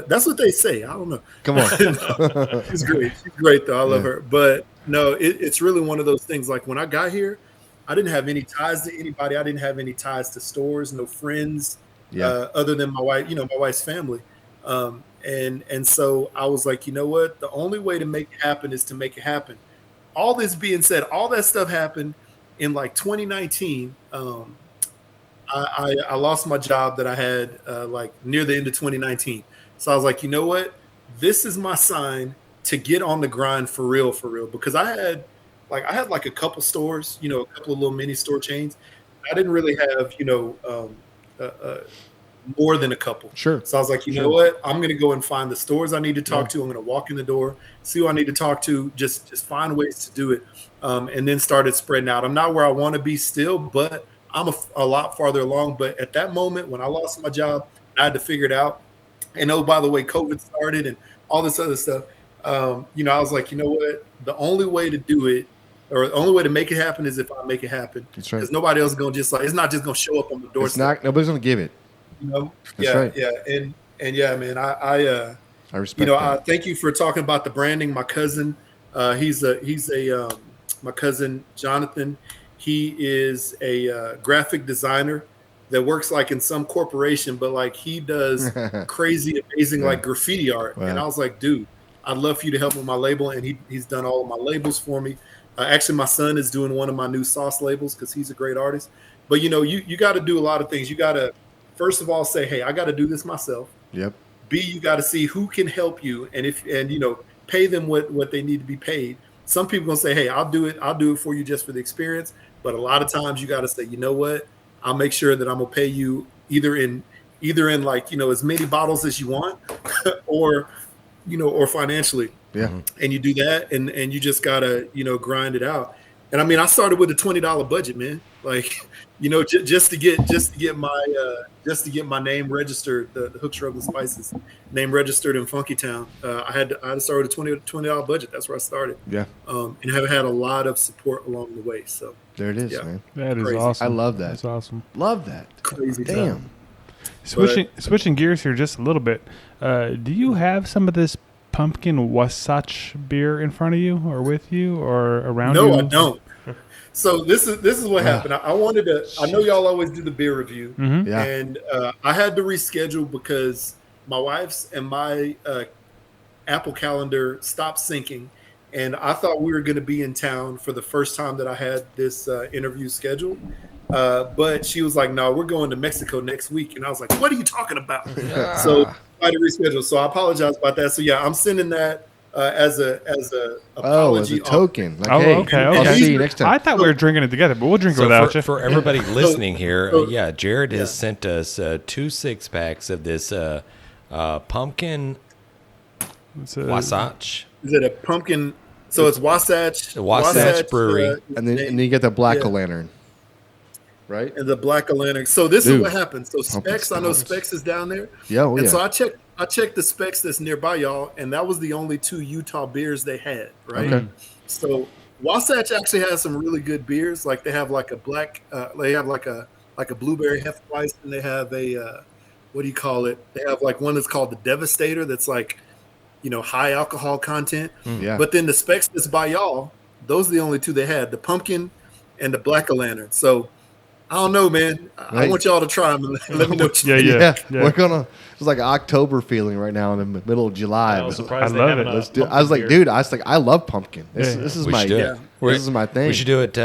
That's what they say. I don't know. Come on. She's great. She's great though. I love her. But no, it's really one of those things. Like when I got here, I didn't have any ties to anybody. I didn't have any ties to stores, no friends, other than my wife. My wife's family. And so I was like, you know what? The only way to make it happen is to make it happen. All this being said, all that stuff happened in like 2019. I lost my job that I had like near the end of 2019. So I was like, you know what? This is my sign to get on the grind for real, because I had like a couple stores, a couple of little mini store chains. I didn't really have, more than a couple. Sure. So I was like, you know what? I'm going to go and find the stores I need to talk to. I'm going to walk in the door, see who I need to talk to, just find ways to do it. And then started spreading out. I'm not where I want to be still, but I'm a lot farther along. But at that moment, when I lost my job, I had to figure it out. And oh, by the way, COVID started and all this other stuff. I was like, you know what? The only way to do it, or the only way to make it happen, is if I make it happen. That's right. Because nobody else is going to just like, it's not just going to show up on the doorstep. Nobody's going to give it. That's right. And yeah, man, I respect I thank you for talking about the branding. My cousin, he's my cousin Jonathan. He is a graphic designer that works like in some corporation, but like he does crazy, amazing like graffiti art. Wow. And I was like, dude, I'd love for you to help with my label. And he's done all of my labels for me. Actually, my son is doing one of my new sauce labels because he's a great artist. But you got to do a lot of things. You got to, first of all, say, hey, I got to do this myself. Yep. B, you got to see who can help you, and pay them what they need to be paid. Some people gonna say, hey, I'll do it for you just for the experience. But a lot of times you got to say, you know what, I'll make sure that I'm gonna pay you either in like as many bottles as you want, or financially. Yeah. And you do that, and you just gotta grind it out. And I mean, I started with a $20 budget, man. Like, you know, just to get my name registered, the Hooks Rub and Spices name registered in Funky Town. I had to start with a $20 budget. That's where I started. Yeah. And have had a lot of support along the way. So There it is, Yeah. man. That is Crazy. awesome. I love that. That's awesome. Love that. crazy Damn. time. Switching gears here just a little bit. Do you have some of this pumpkin Wasatch beer in front of you, or with you, or around you? No, I don't. So this is what happened. I wanted to. I know y'all always do the beer review, Mm-hmm. Yeah. and I had to reschedule because my wife's and my Apple Calendar stopped syncing, and I thought we were going to be in town for the first time that I had this interview scheduled. But she was like, "No, we're going to Mexico next week," and I was like, "What are you talking about?" So I had to reschedule. So I apologize about that. So yeah, I'm sending that as a apology. as a token. Like, Oh, hey, okay, I'll okay. see you next time. I thought we were drinking it together, but we'll drink it So without for, you. for everybody listening here, so- yeah, Jared has sent us 2 6-packs of this pumpkin It's a- Wasatch. Is it a pumpkin? So it's Wasatch. Wasatch Brewery. And then you get the black Yeah. lantern, right? And the Black Atlantic. So this Dude. is what happened. So Specs, I know Specs is down there. Yeah, oh, And yeah. so I checked the Specs that's nearby y'all, and that was the only 2 Utah beers they had, right? Okay. So Wasatch actually has some really good beers. Like they have like a black, they have like a blueberry Hefeweizen, and they have a what do you call it? They have like one that's called the Devastator. That's like, you know, high alcohol content. Yeah. But then the Specs that's by y'all, those are the only 2 they had: the pumpkin and the Black Lantern. So I don't know, man. I Right. want y'all to try them and let me know what you Yeah, think. yeah. We're gonna. It's like an October feeling right now in the middle of July. I was But surprised I they love haven't it. let's do. I was like, dude, I love pumpkin. This Yeah. is We my should do yeah. it. this is my thing. We should do it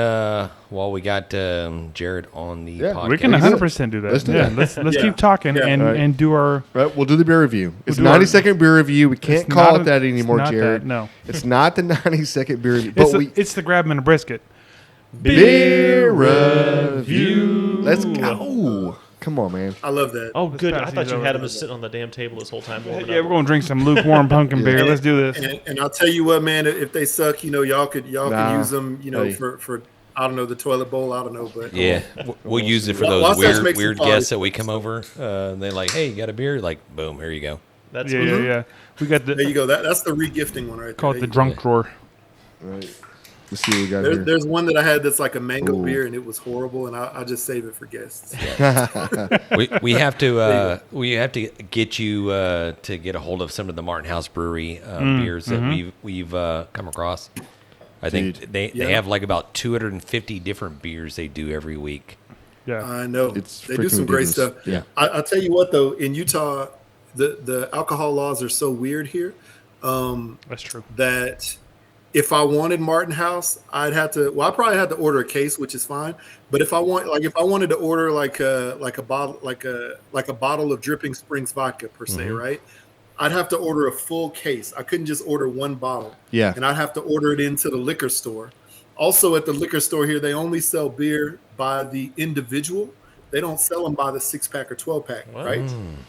while we got Jared on the Yeah, podcast. We can do it. 100% do that. Let's do yeah, that. let's Yeah. keep talking Yeah. and Right. and do our. Right, we'll do the beer review. It's do our- 90-second beer review. We can't It's call not it that a- anymore, it's not Jared. that, no. It's not the 90-second beer review. It's, But it's the grab 'em and a brisket. beer review. Let's go. Come on, man. I love that. Oh, Let's good. pass I thought these you over had to him just sitting on the damn table this whole time. warming Yeah, up. we're gonna drink some lukewarm pumpkin beer. Let's do this. And I'll tell you what, man. If they suck, you know, y'all can use them, you know, Hey. for I don't know, the toilet bowl. I don't know, but Yeah, we'll use it for Wasatch those makes weird some guests fun. that we come over. They're like, "Hey, you got a beer?" Like, boom, here you go. That's Yeah, yeah, yeah. We got there you the go. That's the regifting one right call there. it the There you drunk drawer. Right. Let's see what we got go. here. There's one that I had that's like a mango Ooh. beer, and it was horrible, and I just save it for guests. We have to get you to get a hold of some of the Martin House Brewery beers that we've come across. I think Dude. they Yeah. have like about 250 different beers they do every week. Yeah. I know It's they do freaking some great ridiculous. stuff. Yeah. I'll tell you what though, in Utah, the alcohol laws are so weird here. That's true. That if I wanted Martin House, I'd have to. Well, I probably had to order a case, which is fine. But if I wanted to order like a bottle of Dripping Springs vodka per se, right? I'd have to order a full case. I couldn't just order one bottle. Yeah. And I'd have to order it into the liquor store. Also, at the liquor store here, they only sell beer by the individual. They don't sell them by the 6-pack or 12-pack, right?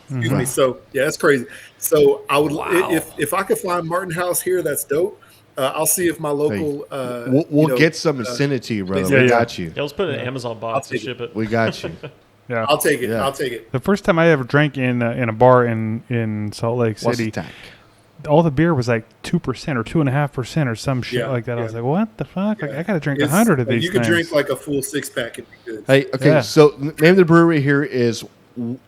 Excuse me. So yeah, that's crazy. So I would, if I could find Martin House here, that's dope. I'll see if my local. We'll get some and send it to you, brother. Yeah, We yeah. got you. Yeah, let's put it in an Amazon box and take ship it. We got you. Yeah. I'll take it. Yeah. I'll take it. The first time I ever drank in a bar in Salt Lake What's City, the tack? all the beer was like 2% or 2.5% or some shit Yeah, like that. I yeah. was like, what the fuck? Like, Yeah. I gotta drink It's- 100 of like, these you could things. drink like a full 6-pack and be good. Hey, okay. Yeah. So the name of the brewery here is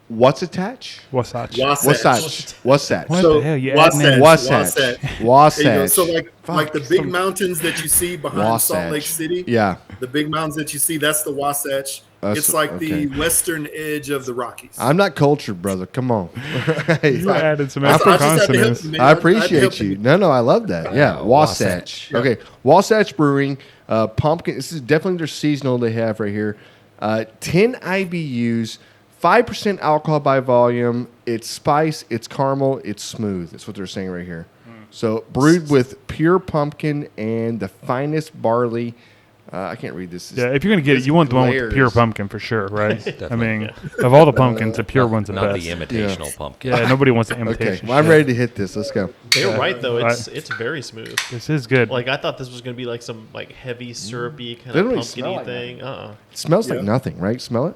What's Attach? Wasatch. Wasatch. Wasatch. What So the hell? You adding in- Wasatch. There you go. Wasatch. So like the Fuck. big mountains that you see behind Salt Lake City. Yeah. The big mountains that you see, that's the Wasatch. That's- It's like okay. the western edge of the Rockies. I'm not cultured, brother. Come on. Hey, You added some I just extra had to help consonants. you, man. I I had to appreciate help you. you. No, I love that. Yeah, Wasatch. Wasatch. Okay, Wasatch Brewing, pumpkin. This is definitely their seasonal they have right here. 10 IBUs, 5% alcohol by volume. It's spice, it's caramel, it's smooth. That's what they're saying right here. So brewed with pure pumpkin and the finest barley. I can't read this. Yeah, if you're gonna get it, you want the one with the pure pumpkin for sure, right? I mean, of all the pumpkins, the pure one's the Not best. the imitational pumpkin. Yeah, nobody wants the Okay, imitation. well, I'm ready to hit this. Let's go. They're right though. Right. It's very smooth. This is good. Like I thought this was gonna be like some like heavy syrupy kind They of don't really smell pumpkin-y like thing. It smells like Yeah. nothing, right? Smell it?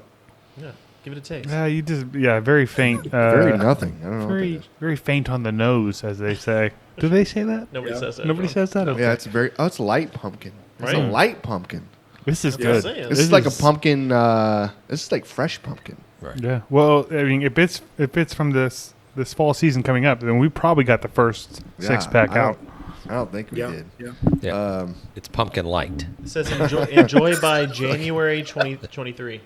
Yeah, give it a taste. You just very faint. Very nothing. I don't know. Very What very faint on the nose, as they say. Do they say that? Nobody Yeah. says that. Nobody John. says that. that Okay. is. Yeah, it's very. Oh, it's light pumpkin. It's a Right. light pumpkin. This is That's what I'm good. saying. This is like a pumpkin. This is like fresh pumpkin. Yeah. Well, I mean, if it's from this fall season coming up, then we probably got the first six pack out. I don't think we Yeah, did. yeah. Yeah. It's pumpkin light. It says enjoy by January 2023.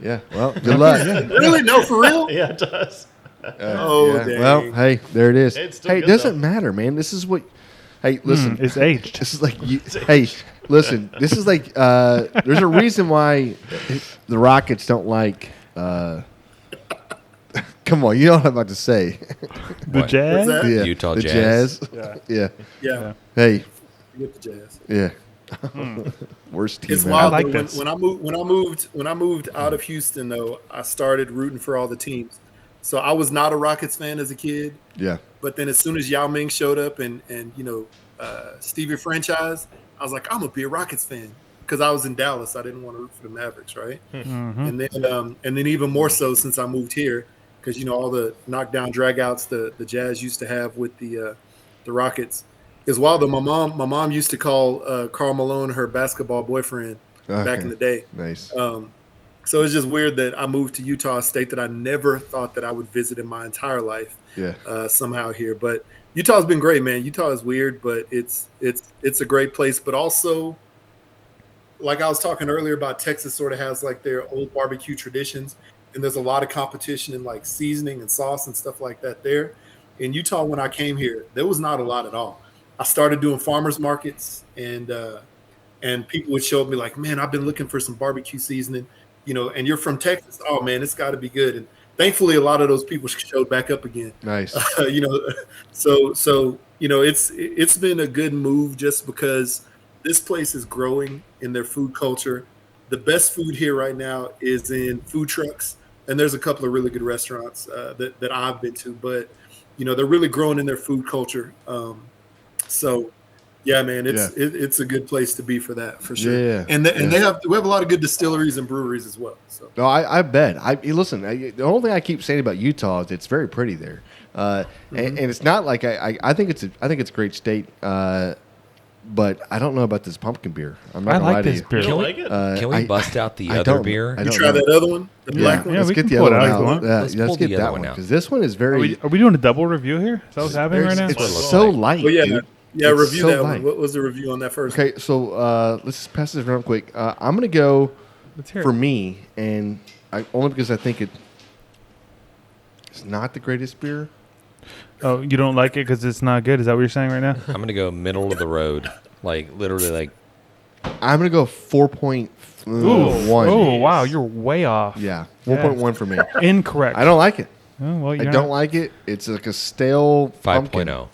Yeah. Well, good luck. Really? No, for real? Yeah, it does. Oh, yeah. dang. Well, hey, there it is. It's still Hey, it good, doesn't though. matter, man. This is what. Hey, listen. It's aged. This is like you. Hey, listen. This is like. There's a reason why the Rockets don't like. Come on, you know what I'm about to say. The What? jazz. What's that? Yeah, Utah the Jazz. Yeah. Yeah. Yeah. Hey. Get the Jazz. Yeah. Worst team. It's ever. wild. I like though. this. When I moved out of Houston, though, I started rooting for all the teams. So I was not a Rockets fan as a kid, Yeah. but then as soon as Yao Ming showed up and Stevie franchise, I was like, I'm gonna be a Rockets fan because I was in Dallas. I didn't want to root for the Mavericks, right? Mm-hmm. And then even more so since I moved here because all the knockdown dragouts the Jazz used to have with the Rockets. Because while my mom used to call Karl Malone her basketball boyfriend back Okay. in the day. Nice. So it's just weird that I moved to Utah, a state that I never thought that I would visit in my entire life. Yeah. Somehow here, but Utah's been great, man. Utah is weird, but it's a great place. But also, like I was talking earlier about, Texas sort of has like their old barbecue traditions, and there's a lot of competition in like seasoning and sauce and stuff like that there. In Utah, when I came here, there was not a lot at all. I started doing farmers markets, and people would show me like, man, I've been looking for some barbecue seasoning, and you're from Texas. Oh man, it's got to be good. And thankfully, a lot of those people showed back up again. Nice. So it's been a good move just because this place is growing in their food culture. The best food here right now is in food trucks, and there's a couple of really good restaurants that I've been to, but they're really growing in their food culture. So yeah, man, it's a good place to be for that, for sure. Yeah. And we have a lot of good distilleries and breweries as well. So No, I bet. Listen. The only thing I keep saying about Utah is it's very pretty there, and it's not like I think it's a great state, but I don't know about this pumpkin beer. I'm not I gonna lie like to this you. beer. You don't like it? Can we bust out the I other don't- beer? I you don't try know. that other one, the black one. Yeah, Let's we get can the pull other it one out if you out. want. Yeah, Let's let's pull get the that other one one out. because this one is very. Are we doing a double review here? Is that what's happening right now? It's what it looks so like. light, Oh yeah, dude. yeah. It's Review so that light. one. What was the review on that first? Okay, so let's just pass this real quick. I'm gonna go Let's hear for it. me, and only because I think it's not the greatest beer. Oh, you don't like it because it's not good? Is that what you're saying right now? I'm gonna go middle of the road, like literally, like I'm gonna go 4.1. Oh, wow. You're way off. Yeah, 4.1 for me. Incorrect. I don't like it. Oh, well, I you're don't not- like it. It's like a stale 5.0. pumpkin. Oh,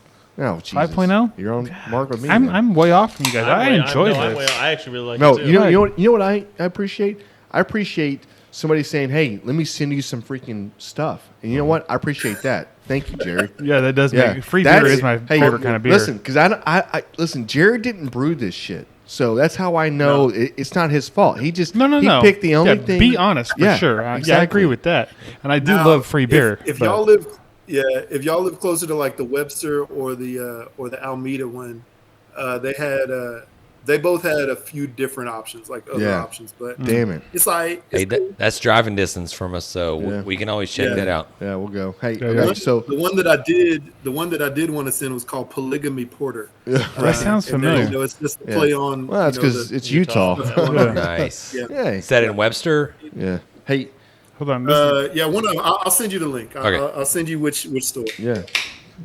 Jesus. 5.0? You're on mark with me. I'm man. I'm way off from you guys. I enjoy I'm this. I actually really like No, it too. you know what I appreciate? I appreciate somebody saying, "Hey, let me send you some freaking stuff." And you know what? I appreciate that. Thank you, Jerry. Yeah, that does Yeah, make free that's- beer is my hey, favorite kind of beer. Listen, because I listen. Jared didn't brew this shit, so that's how I know it's not his fault. He just No. He picked the only thing. Be honest for Yeah, sure. Yeah, I exactly. agree with that, and I do Now, love free beer. If but- y'all live, if y'all live closer to like the Webster or the Almeida one, they both had a few different options, like other Yeah. options. But Damn it. it's like Hey, it's cool. that's driving distance from us, so Yeah. we can always check Yeah. that out. Yeah, we'll go. Hey, Yeah, okay, yeah. so the one that I did want to send was called Polygamy Porter. That sounds and then, familiar. it's just a Yeah. play on. well, that's because it's Utah. Yeah. Nice. Yeah. Yeah, Is that in Webster? yeah. Hey, Hold on, this is- Yeah, one of them. I'll send you the link. Okay. I'll send you which store. yeah.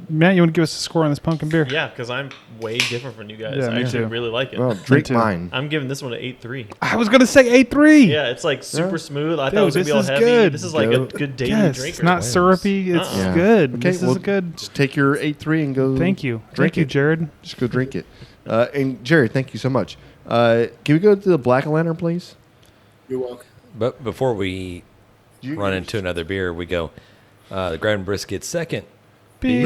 Matt, you want to give us a score on this pumpkin beer? Yeah, because I'm way different from you guys. Yeah, I me actually too. really like it. Well, drink too. mine. I'm giving this one an 8.3. I was gonna say 8.3. Yeah, it's like super Yeah. smooth. I thought Dude, it was gonna be all this is heavy. good. This is like Go. a good daily Yes, drinker. it's not syrupy. It's Uh-uh. good. Okay, This well, is good. Just take your 8.3 and go. Thank you. Drink Thank you, it. Jared. Just go drink it. And Jared, thank you so much. Can we go to the Black Lantern, please? You're welcome. But before we run into another beer, we go the Grab and Brisket second. We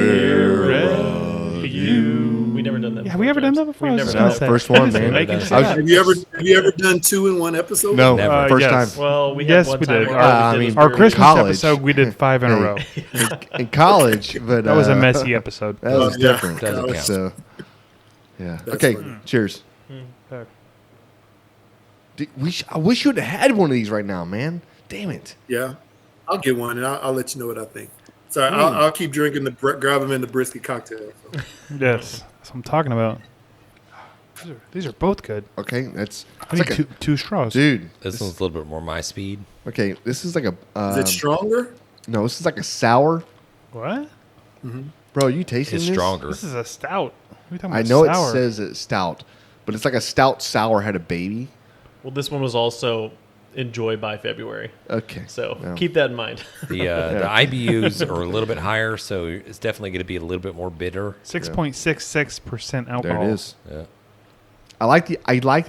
never done that. Yeah, we ever done that before? We've I was never just done gonna that. say. First one, man. Making Have shit up. Have you ever done 2 in one episode? No, Never. first Yes. time. Well, we had Yes, one we time did. where Our- all we I did mean, was our beer Christmas College. episode, we did 5 in a Hey. row. In college, but That was a messy episode. That was Yeah. different. Doesn't count. So, yeah. That's Okay. funny. Cheers. I wish you would have had one of these right now, man. Damn it. Yeah, I'll get one and I'll let you know what I think. Sorry, I'll keep drinking grab them in the brisket cocktail. So. Yes, that's what I'm talking about. These are both good. Okay, that's I it's need like two straws. dude. This one's a little bit more my speed. Okay, this is like a. Is it stronger? No, this is like a sour. What? Bro, you tasting It's this? stronger. This is a stout. What are you talking I about? know sour? it says it's stout, but it's like a stout sour had a baby. Well, this one was also enjoyed by February, Okay. so Yeah. keep that in mind. The IBUs are a little bit higher, so it's definitely going to be a little bit more bitter. 6.66% alcohol. There it is. Yeah. I like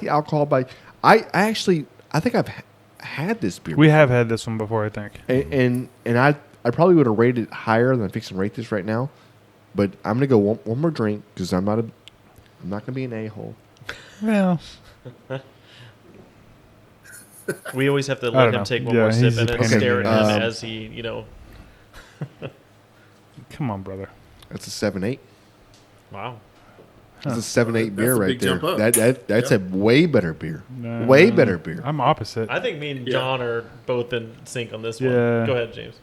the alcohol, but I think I've had this beer. We have had this one before, I think. and I probably would have rated it higher than I'm fixing to rate this right now, but I'm gonna go one more drink because I'm not gonna be an a-hole. Well, We always have to I let don't him know. take one Yeah, more sip he's and a then pain stare in at the him ass. as he, come on, brother. That's a 7.8. wow. That's a 7.8 beer a right big there. jump up. That's a way better beer. No, Way better beer. I'm opposite. I think me and Yeah. John are both in sync on this Yeah. one. Go ahead, James.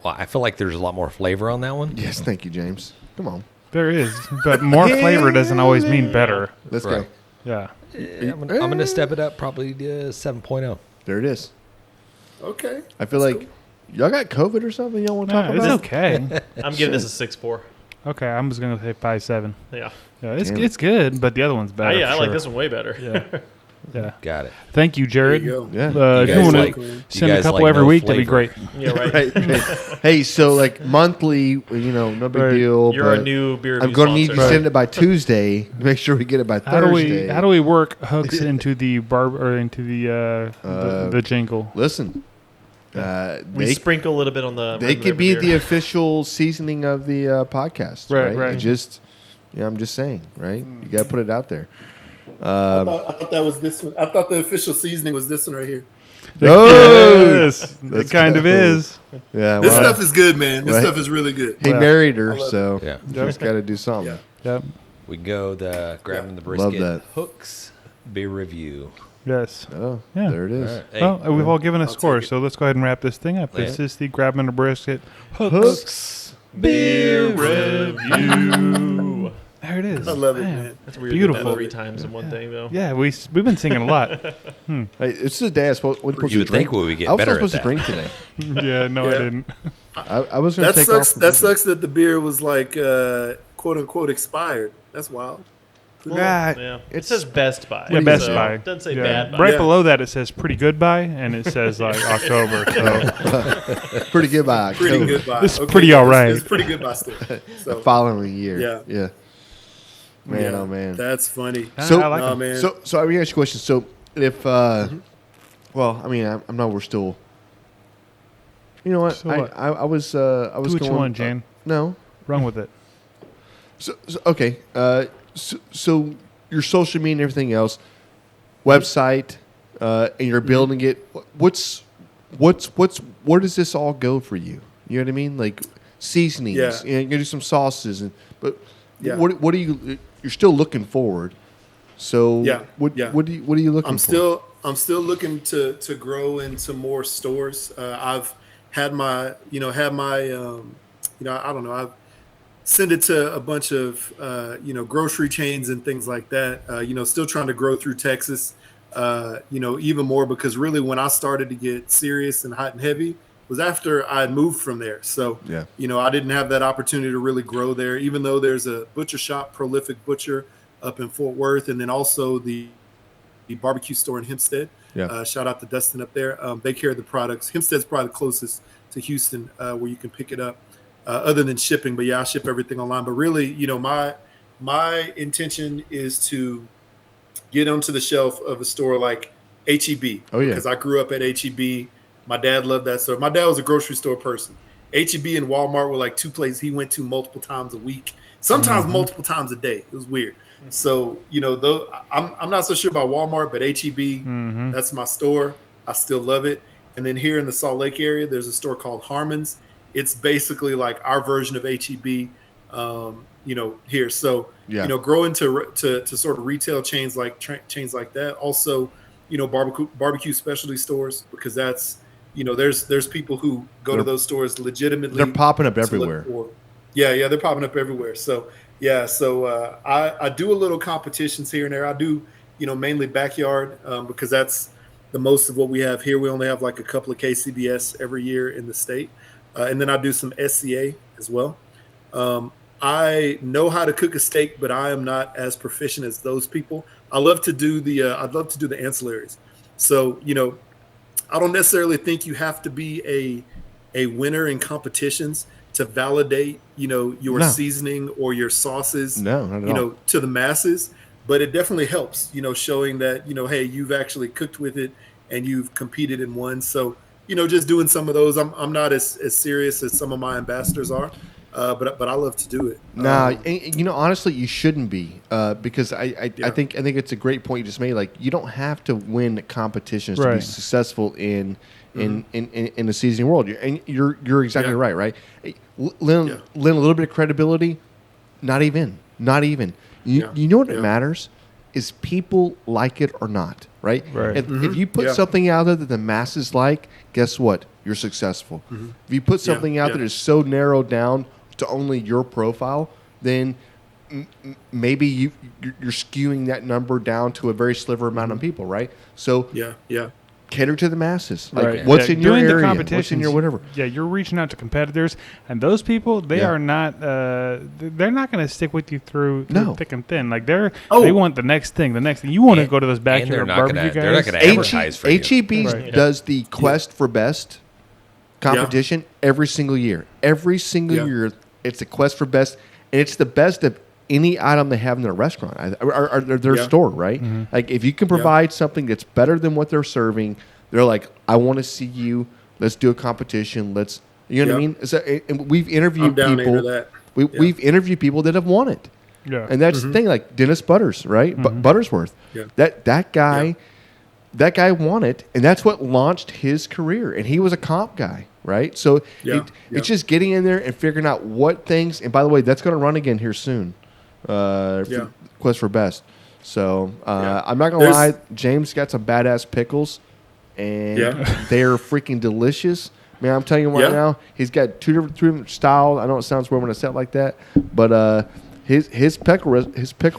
Well, I feel like there's a lot more flavor on that one. Yes, thank you, James. Come on, There is, but more flavor doesn't always mean better. let's Right. go. Yeah. I'm gonna step it up probably to 7.0. There it is. Okay. I feel like y'all got COVID or something. Y'all want to No, talk it's about? okay. I'm giving this a 6.4. Okay, I'm just gonna say 5.7. Yeah. Yeah, it's Damn. it's good, but the other one's better. I for like sure. this one way better. Yeah. Yeah. Got it. Thank you, Jared. There you go. Yeah. If You you guys want like- to you send a guys couple like every no week, that'd be flavor. great. Yeah, right. Right. Hey, so like monthly, no big Right. deal. You're our but new beer I'm review going to need you to sponsor. send it by Tuesday. Make sure we get it by Thursday. How do we work hooks into the into the jingle? Listen? We sprinkle a little bit on the. They rim of could be beer. the official seasoning of the podcast, Right, right? right. You just, I'm just saying, right? You got to put it out there. I thought that was this one. I thought the official seasoning was this one right here. Yes, it Let's kind of go. is. Yeah, This well, stuff is good, man. This Right. stuff is really good. he married her, love so Yeah. just got to do something. Yeah. Yep. We go the grabbing the Love brisket that. hooks beer review. Yes. Oh, Yeah. there it is. All right. Hey, Well, we've all given a score, take it. so let's go ahead and wrap this thing up. Yeah. This is the Grabbing the Brisket hooks. Hooks. Beer review. There it is. I love it, man. That's weird. Beautiful. That 3 times in one thing, though. Yeah, we've been singing a lot. Hey, it's the day I was supposed You to would drink. think we would get I was better not at supposed to that. drink today. Yeah, no, I Yeah. didn't. I was going to That take sucks. off. That sucks that the beer was like quote unquote expired. That's wild. Right. Yeah. It It's- says Best Buy. Yeah, Best so Buy. It doesn't say Yeah. Bad Buy. Right Yeah. below that, it says Pretty Good Buy, and it says like October. So Pretty good by Pretty October. good buy. This is Okay, pretty yeah, all right. It's pretty good buy still. The So, following year. Yeah. Yeah. Man, yeah, oh man. that's funny. So, I like Nah, them. man. So I mean, ask you a question. So, if, well, I mean, I'm not. We're still. You know what? So what? I was. I was Do what going. you want, Jan. No. Run with it. So okay. So your social media and everything else, website, and you're building it. Where does this all go for you? You know what I mean? Like seasonings. Yeah. You know, you do some sauces, but Yeah. what do you? You're still looking forward. So Yeah, What yeah. what are you looking I'm for? still looking to grow into more stores. I've had my I don't know, I've sent it to a bunch of grocery chains and things like that. Still trying to grow through Texas. Even more because really when I started to get serious and hot and heavy was after I had moved from there. So Yeah. I didn't have that opportunity to really grow there, even though there's a butcher shop, Prolific Butcher, up in Fort Worth, and then also the barbecue store in Hempstead. Yeah. Shout out to Dustin up there. They carry the products. Hempstead's probably the closest to Houston where you can pick it up, other than shipping. But yeah, I ship everything online. But really, my intention is to get onto the shelf of a store like HEB. Oh, yeah. Because I grew up at HEB. My dad loved that store. My dad was a grocery store person. HEB and Walmart were like two places he went to multiple times a week, sometimes multiple times a day. It was weird. So, though I'm not so sure about Walmart, but HEB, that's my store. I still love it. And then here in the Salt Lake area, there's a store called Harmon's. It's basically like our version of HEB, here. So, growing to sort of retail chains like that. Also, barbecue specialty stores, because that's, there's people who go to those stores legitimately. They're popping up everywhere. Yeah, they're popping up everywhere. So, I do a little competitions here and there. I do, mainly backyard because that's the most of what we have here. We only have like a couple of KCBS every year in the state. And then I do some SCA as well. I know how to cook a steak, but I am not as proficient as those people. I'd love to do the ancillaries. So, I don't necessarily think you have to be a winner in competitions to validate, your seasoning or your sauces, No, not at all. to the masses. But it definitely helps, showing that, hey, you've actually cooked with it and you've competed and won. So, just doing some of those. I'm not as serious as some of my ambassadors are, but I love to do it. Honestly, you shouldn't be because I think it's a great point you just made. Like, you don't have to win competitions to be successful in the seasoning world. You're exactly right. Lend a little bit of credibility. Not even. You know what it matters is people like it or not, right? If you put something out there that the masses like, guess what? You're successful. If you put something out that is so narrowed down to only your profile, then maybe you're skewing that number down to a very sliver amount of people, right? So cater to the masses. Like, what's in your area? What's in your whatever? Yeah, you're reaching out to competitors, and those people, they are not. They're not going to stick with you through thick and thin. Like they want the next thing. You want to go to those backyard barbecue guys. They're not going to advertise for you. HEB does the Quest for Best competition every single year. Every single year, it's a Quest for Best, and it's the best of any item they have in their restaurant or their store, right? Like, if you can provide something that's better than what they're serving, they're like, I want to see you. Let's do a competition. Let's, what I mean? So, and we've interviewed people. We've interviewed people that have won it. Yeah. And that's the thing, like Dennis Butters, right? Buttersworth. Yeah. That guy won it, and that's what launched his career. And he was a comp guy, right? So it's just getting in there and figuring out what things. And by the way, that's going to run again here soon. Quest for Best. So I'm not gonna lie, James got some badass pickles, and they're freaking delicious. Man, I'm telling you right now, he's got two different styles. I know it sounds weird when I say it like that, but his pickle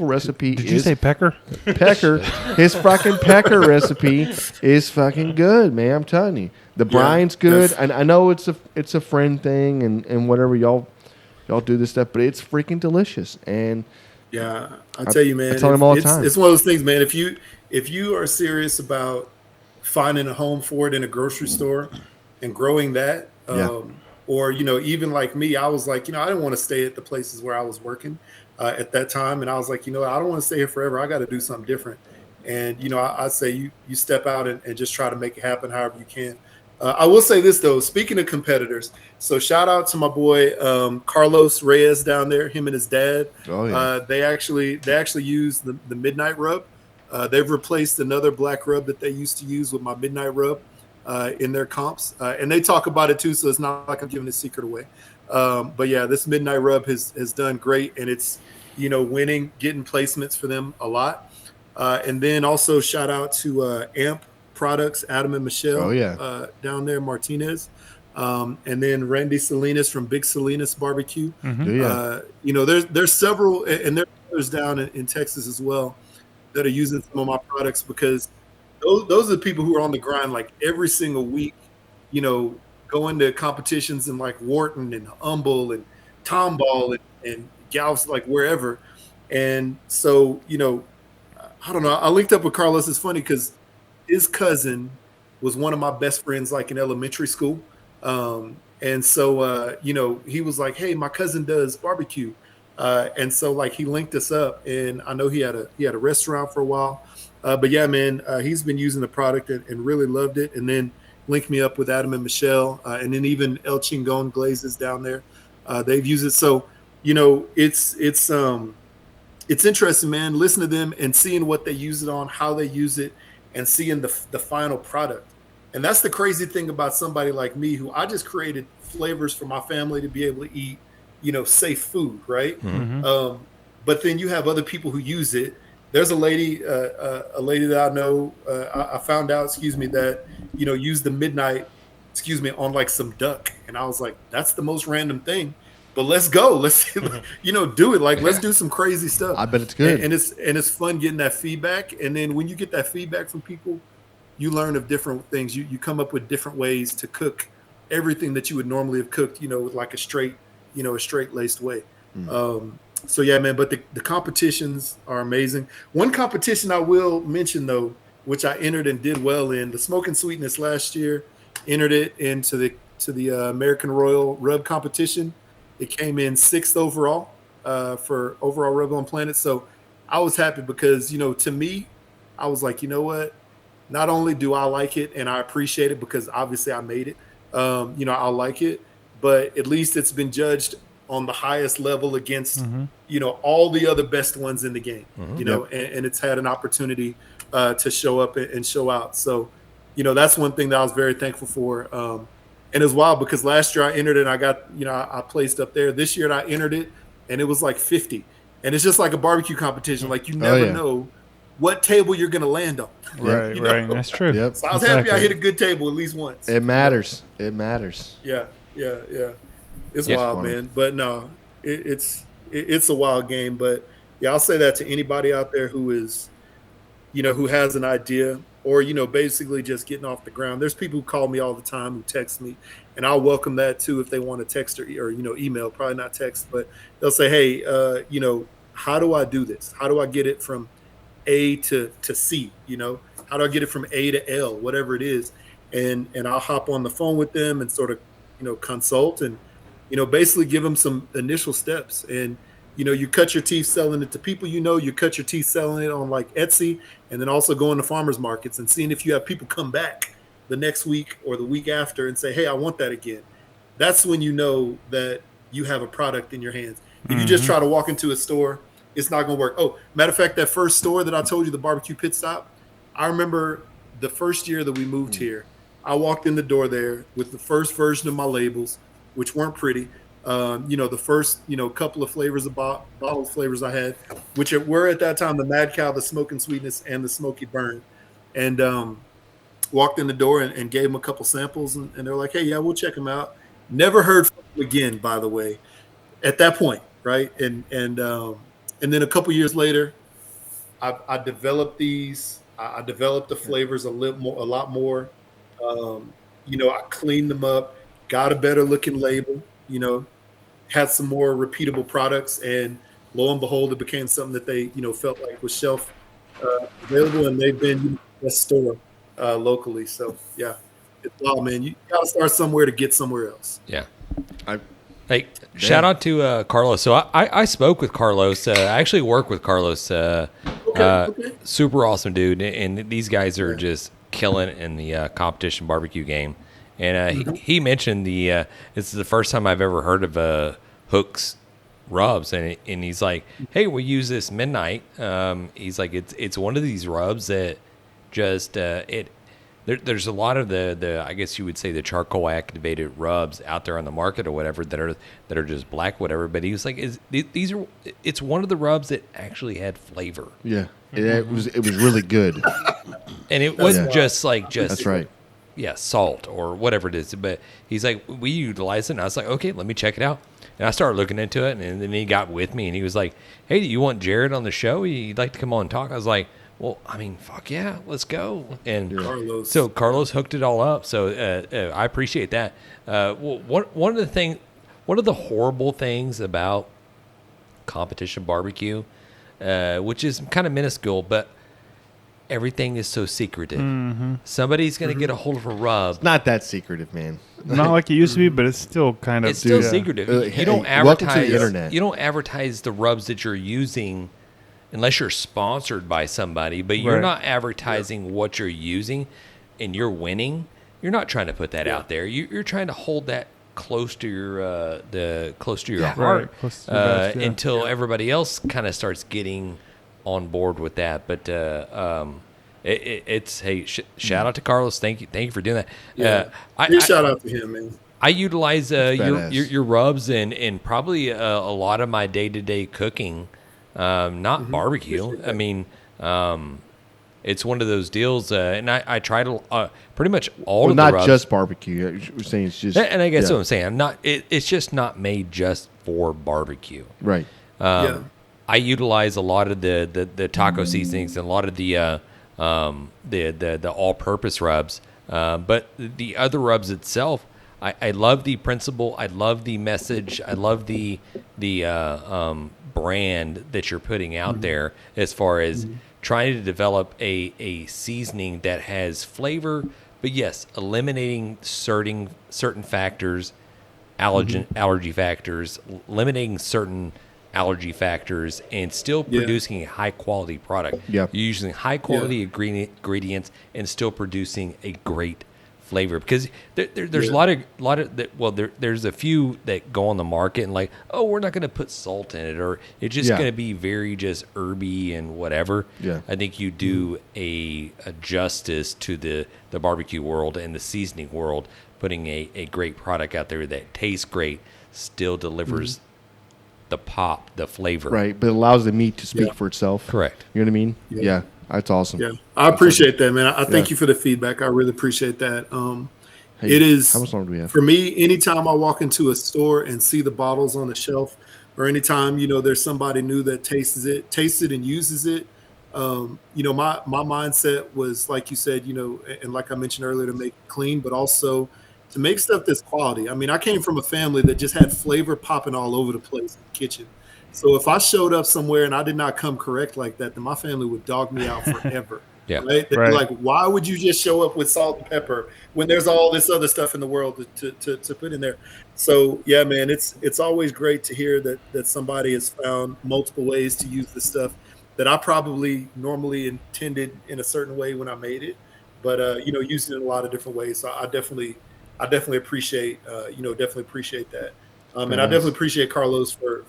recipe. Did you say pecker? Pecker. His fucking pecker recipe is fucking good, man. I'm telling you, the brine's good. And I know it's a friend thing and whatever y'all do this stuff, but it's freaking delicious. And I tell you, man, I tell him all the time. It's one of those things, man. If you are serious about finding a home for it in a grocery store and growing that, or even like me, I was like, I didn't want to stay at the places where I was working at that time, and I was like, I don't want to stay here forever. I got to do something different. And I say you step out and just try to make it happen however you can. I will say this though, speaking of competitors, so shout out to my boy Carlos Reyes down there, him and his dad. They actually use the Midnight Rub. They've replaced another black rub that they used to use with my Midnight Rub in their comps, and they talk about it too, so it's not like I'm giving a secret away. But yeah, this Midnight Rub has done great, and it's winning, getting placements for them a lot. And then also shout out to Amp Products, Adam and Michelle down there, Martinez, and then Randy Salinas from Big Salinas Barbecue. There's several, and there's others down in Texas as well that are using some of my products, because those are the people who are on the grind like every single week, going to competitions in like Wharton and Humble and Tomball and Galveston, like wherever. And so, I don't know, I linked up with Carlos. It's funny because his cousin was one of my best friends, like in elementary school. And so, he was like, hey, my cousin does barbecue. And so like he linked us up, and I know he had a restaurant for a while. But yeah, man, he's been using the product and really loved it. And then linked me up with Adam and Michelle, and then even El Chingon Glazes down there. They've used it. So, it's interesting, man. Listen to them and seeing what they use it on, how they use it, and seeing the final product. And that's the crazy thing about somebody like me, who I just created flavors for my family to be able to eat, safe food, right? Mm-hmm. But then you have other people who use it. There's a lady that I know, I found out, that, used the midnight, on like some duck. And I was like, that's the most random thing, but let's go. Let's, do it. Like, let's do some crazy stuff. I bet it's good. And it's fun getting that feedback. And then when you get that feedback from people, you learn of different things. You come up with different ways to cook everything that you would normally have cooked, with like a straight laced way. So yeah, man, but the competitions are amazing. One competition I will mention though, which I entered and did well in, the Smoke and Sweetness last year, entered it into the American Royal Rub competition. It came in 6th overall for overall rub on planet. So I was happy because, to me, I was like, you know what? Not only do I like it and I appreciate it because obviously I made it, I like it, but at least it's been judged on the highest level against, all the other best ones in the game, and it's had an opportunity to show up and show out. So, that's one thing that I was very thankful for. And it's wild because last year I entered it and I got, I placed up there. This year I entered it and it was like 50. And it's just like a barbecue competition. Like you never know what table you're going to land on. Right, right. That's true. Yep. So I was happy I hit a good table at least once. It matters. It matters. Yeah. It's wild, man. But no, it's a wild game. But yeah, I'll say that to anybody out there who is, who has an idea or, basically just getting off the ground. There's people who call me all the time, who text me, and I'll welcome that too if they want to text or email, probably not text, but they'll say, hey, how do I do this? How do I get it from A to C? How do I get it from A to L, whatever it is? And I'll hop on the phone with them and sort of, consult and, basically give them some initial steps. And, you cut your teeth selling it to people, you cut your teeth selling it on like Etsy, and then also going to farmers markets and seeing if you have people come back the next week or the week after and say, hey, I want that again. That's when you know that you have a product in your hands. If you just try to walk into a store, it's not going to work. Oh, matter of fact, that first store that I told you, the barbecue pit stop, I remember the first year that we moved here, I walked in the door there with the first version of my labels, which weren't pretty. The first, couple of flavors of bottled flavors I had, which were at that time the Mad Cow, the Smoke and Sweetness, and the Smoky Burn. And walked in the door and gave them a couple samples, and they're like, hey, yeah, we'll check them out. Never heard from them again, by the way, at that point, right? And then a couple years later, I developed these. I developed the flavors a lot more. I cleaned them up, got a better looking label, had some more repeatable products, and lo and behold, it became something that they, felt like was shelf available, and they've been a store locally. So yeah, it's wild, man. You got to start somewhere to get somewhere else. Yeah. Shout out to Carlos. So I spoke with Carlos. I actually work with Carlos. Okay. Super awesome dude. And these guys are just killing in the competition barbecue game. And he mentioned this is the first time I've ever heard of Hook's rubs. And he's like, hey, we use this midnight. He's like, it's one of these rubs that just there's a lot of the I guess you would say the charcoal activated rubs out there on the market or whatever that are just black, whatever. But he was like, it's one of the rubs that actually had flavor. Yeah, it was really good, and it wasn't just that's right. Yeah, salt or whatever it is. But he's like, we utilize it. And I was like, okay, let me check it out. And I started looking into it, and then he got with me, and he was like, hey, do you want Jared on the show? He'd like to come on and talk. I was like, well, I mean, fuck yeah, let's go. And so Carlos hooked it all up. So I appreciate that. One of the horrible things about competition barbecue, which is kind of minuscule, but everything is so secretive. Mm-hmm. Somebody's going to get a hold of a rub. It's not that secretive, man. Not like it used to be, but it's still kind of. It's still secretive. You don't advertise. You don't advertise the rubs that you're using unless you're sponsored by somebody, but you're not advertising what you're using, and you're winning. You're not trying to put that out there. You're trying to hold that close to your heart until everybody else kind of starts getting on board with that. But it's shout out to Carlos. Thank you for doing that. Shout out to him, man. I utilize your rubs in probably a lot of my day-to-day cooking, not barbecue. I mean, it's one of those deals, and I try to pretty much all of the rubs. Not just barbecue. You're saying it's just... And I guess what I'm saying. It's just not made just for barbecue. Right. I utilize a lot of the taco seasonings and a lot of the all-purpose rubs. But the other rubs itself, I love the principle. I love the message. I love the brand that you're putting out there as far as trying to develop a seasoning that has flavor, but yes, eliminating certain factors, allergy factors, eliminating certain allergy factors, and still producing a high quality product. Yeah. You're using high quality ingredients and still producing a great flavor, because there's a lot of there's a few that go on the market and like, oh, we're not going to put salt in it, or it's just going to be very just herby and whatever. I think you do a justice to the barbecue world and the seasoning world, putting a great product out there that tastes great, still delivers the pop, the flavor, right, but allows the meat to speak for itself. Correct. You know what I mean? Yeah. That's awesome. Yeah, I appreciate that, man. I thank you for the feedback. I really appreciate that. It is, how much longer do we have? For me, anytime I walk into a store and see the bottles on the shelf, or anytime, there's somebody new that tastes it and uses it, my mindset was, like you said, and like I mentioned earlier, to make it clean, but also to make stuff that's quality. I mean, I came from a family that just had flavor popping all over the place in the kitchen. So if I showed up somewhere and I did not come correct like that, then my family would dog me out forever. Right? They'd be like, why would you just show up with salt and pepper when there's all this other stuff in the world to put in there? So yeah, man, it's always great to hear that somebody has found multiple ways to use the stuff that I probably normally intended in a certain way when I made it, but using it in a lot of different ways. So I definitely appreciate appreciate that. And I definitely appreciate Carlos for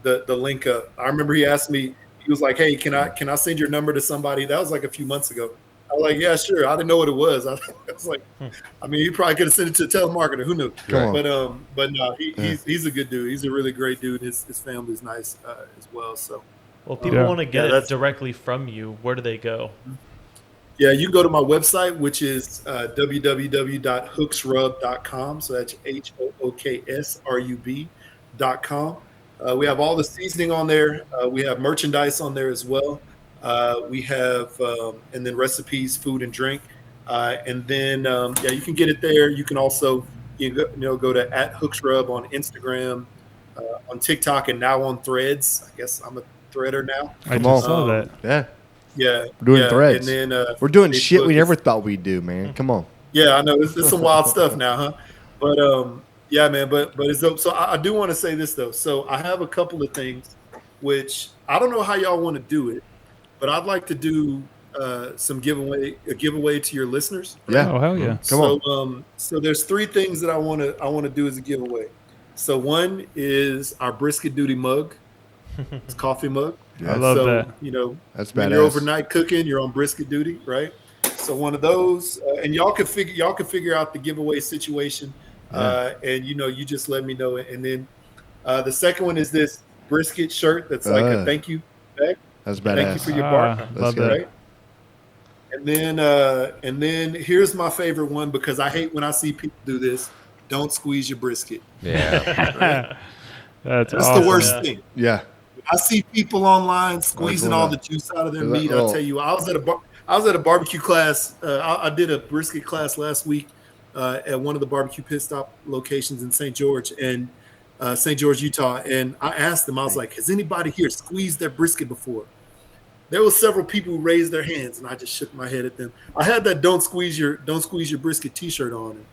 the link up. I remember he asked me, he was like, hey, can I send your number to somebody? That was like a few months ago. I was like, yeah, sure. I didn't know what it was. I was like, I mean, he probably could have sent it to a telemarketer. Who knew? But no, he's a good dude. He's a really great dude. His family's nice as well. So, well, people want to get it directly from you. Where do they go? Yeah, you can go to my website, which is www.hooksrub.com. So that's HOOKSRUB.com. We have all the seasoning on there. We have merchandise on there as well. We have, and then recipes, food and drink. And then, you can get it there. You can also, go to @hooksrub on Instagram, on TikTok, and now on Threads. I guess I'm a threader now. I just saw that. Yeah. Yeah. We're doing Threads. And then, we're doing Facebook shit we never thought we'd do, man. Come on. Yeah, I know. It's some wild stuff now, huh? But, yeah, man, but it's dope. So I do want to say this, though. So I have a couple of things, which I don't know how y'all want to do it, but I'd like to do a giveaway to your listeners. Yeah. Oh, hell yeah. Come on. So there's three things that I want to do as a giveaway. So one is our Brisket Duty mug. It's a coffee mug. Yeah. I love that. That's when badass. you're overnight cooking, you're on Brisket Duty, right? So one of those, and y'all can figure out the giveaway situation. And you just let me know. And then the second one is this Brisket shirt that's like a thank you bag. That's badass. Thank you for your bark. Love that. Right? And then here's my favorite one, because I hate when I see people do this. Don't squeeze your brisket. Yeah. Right? That's That's awesome. the worst thing. Yeah. I see people online squeezing all the juice out of their meat. I'll tell you, I was at a barbecue class. I did a brisket class last week at one of the barbecue pit stop locations in St. George, Utah. And I asked them, I was like, has anybody here squeezed their brisket before? There was several people who raised their hands, and I just shook my head at them. I had that don't squeeze your brisket t-shirt on.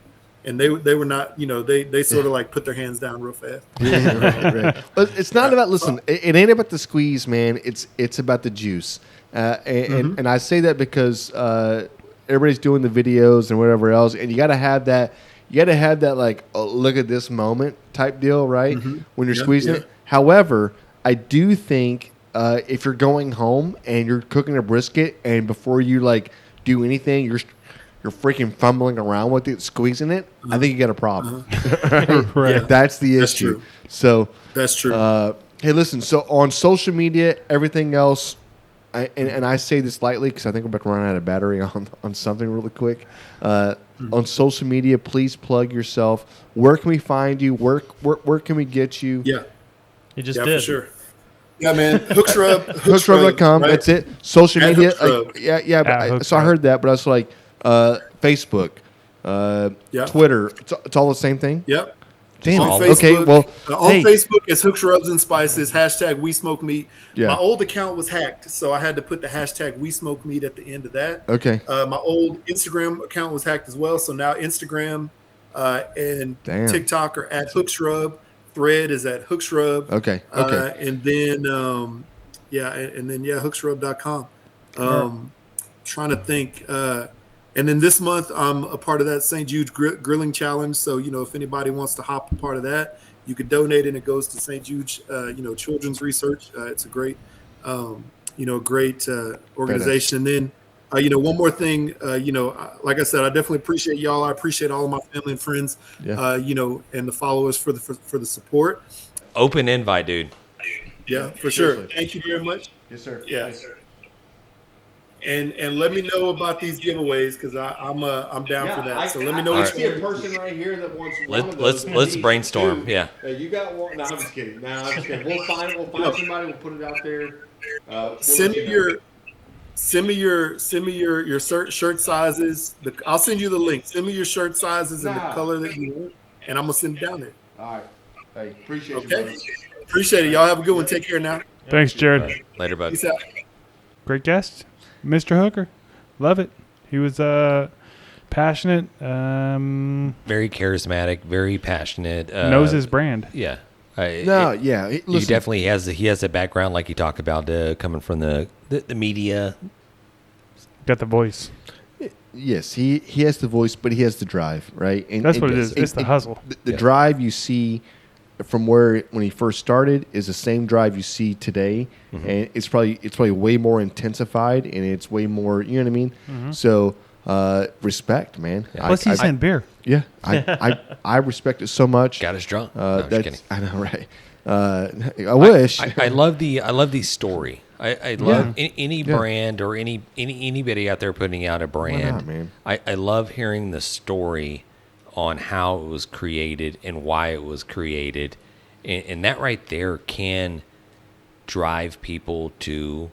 and they were not, they sort of like put their hands down real fast. Yeah, right. But it's not about, listen, it ain't about the squeeze, man. It's about the juice. And I say that because everybody's doing the videos and whatever else, and you got to have that like, oh, look at this moment type deal, right? When you're squeezing it. However, I do think if you're going home and you're cooking a brisket, and before you like do anything, you're freaking fumbling around with it, squeezing it, I think you got a problem. Right? Yeah, that's the issue. True. So that's true. Hey, listen. So on social media, everything else, and I say this lightly because I think we're about to run out of battery on something really quick. On social media, please plug yourself. Where can we find you? Where can we get you? Yeah, you just did for sure. Yeah, man. Hooksrub.com. Right? That's it. Social media. So I heard that, but I was like, Facebook, Twitter. It's all the same thing. Yep. Damn. On Facebook, okay. Well, on Facebook, it's Hooks, Rubs, and Spices. # We Smoke Meat. Yeah. My old account was hacked, so I had to put the # We Smoke Meat at the end of that. Okay. My old Instagram account was hacked as well, so now Instagram and TikTok are at Hooksrub. Thread is at Hooksrub. Okay. And then hooksrub.com. Trying to think. And then this month, I'm a part of that St. Jude's Grilling Challenge. So, if anybody wants to hop a part of that, you could donate, and it goes to St. Jude's, Children's Research. It's a great, great organization. And then, one more thing, like I said, I definitely appreciate y'all. I appreciate all of my family and friends, and the followers for the support. Open invite, dude. Yeah, for sure. Thank you very much. Yes, sir. Yeah. Yes, sir. And let me know about these giveaways because I'm down for that. So let me know. I see a person right here that wants one of those. Let's brainstorm. Two. Yeah. You got one? No, I'm just kidding. We'll find somebody. We'll put it out there. Send me your shirt sizes. I'll send you the link. Send me your shirt sizes and the color that you want, and I'm gonna send it down there. All right. Hey, appreciate you. Okay. Appreciate it. Y'all have a good one. Take care now. Thanks, Jared. Later, bud. Peace out. Great guest, Mr. Hooker. Love it. He was passionate. Very charismatic. Very passionate. Knows his brand. Yeah. He definitely has a background like you talk about coming from the media. Got the voice. Yes, he has the voice, but he has the drive, right? And that's what it is. It's the hustle. The drive you see from when he first started is the same drive you see today, and it's probably way more intensified, and it's way more. You know what I mean? Mm-hmm. So respect, man. Yeah. Plus, he sent beer. Yeah, I respect it so much. Got us drunk. No, just kidding. I know, right? I wish. I love the story. I love any brand or anybody out there putting out a brand. Why not, man? I love hearing the story on how it was created and why it was created, and that right there can drive people to.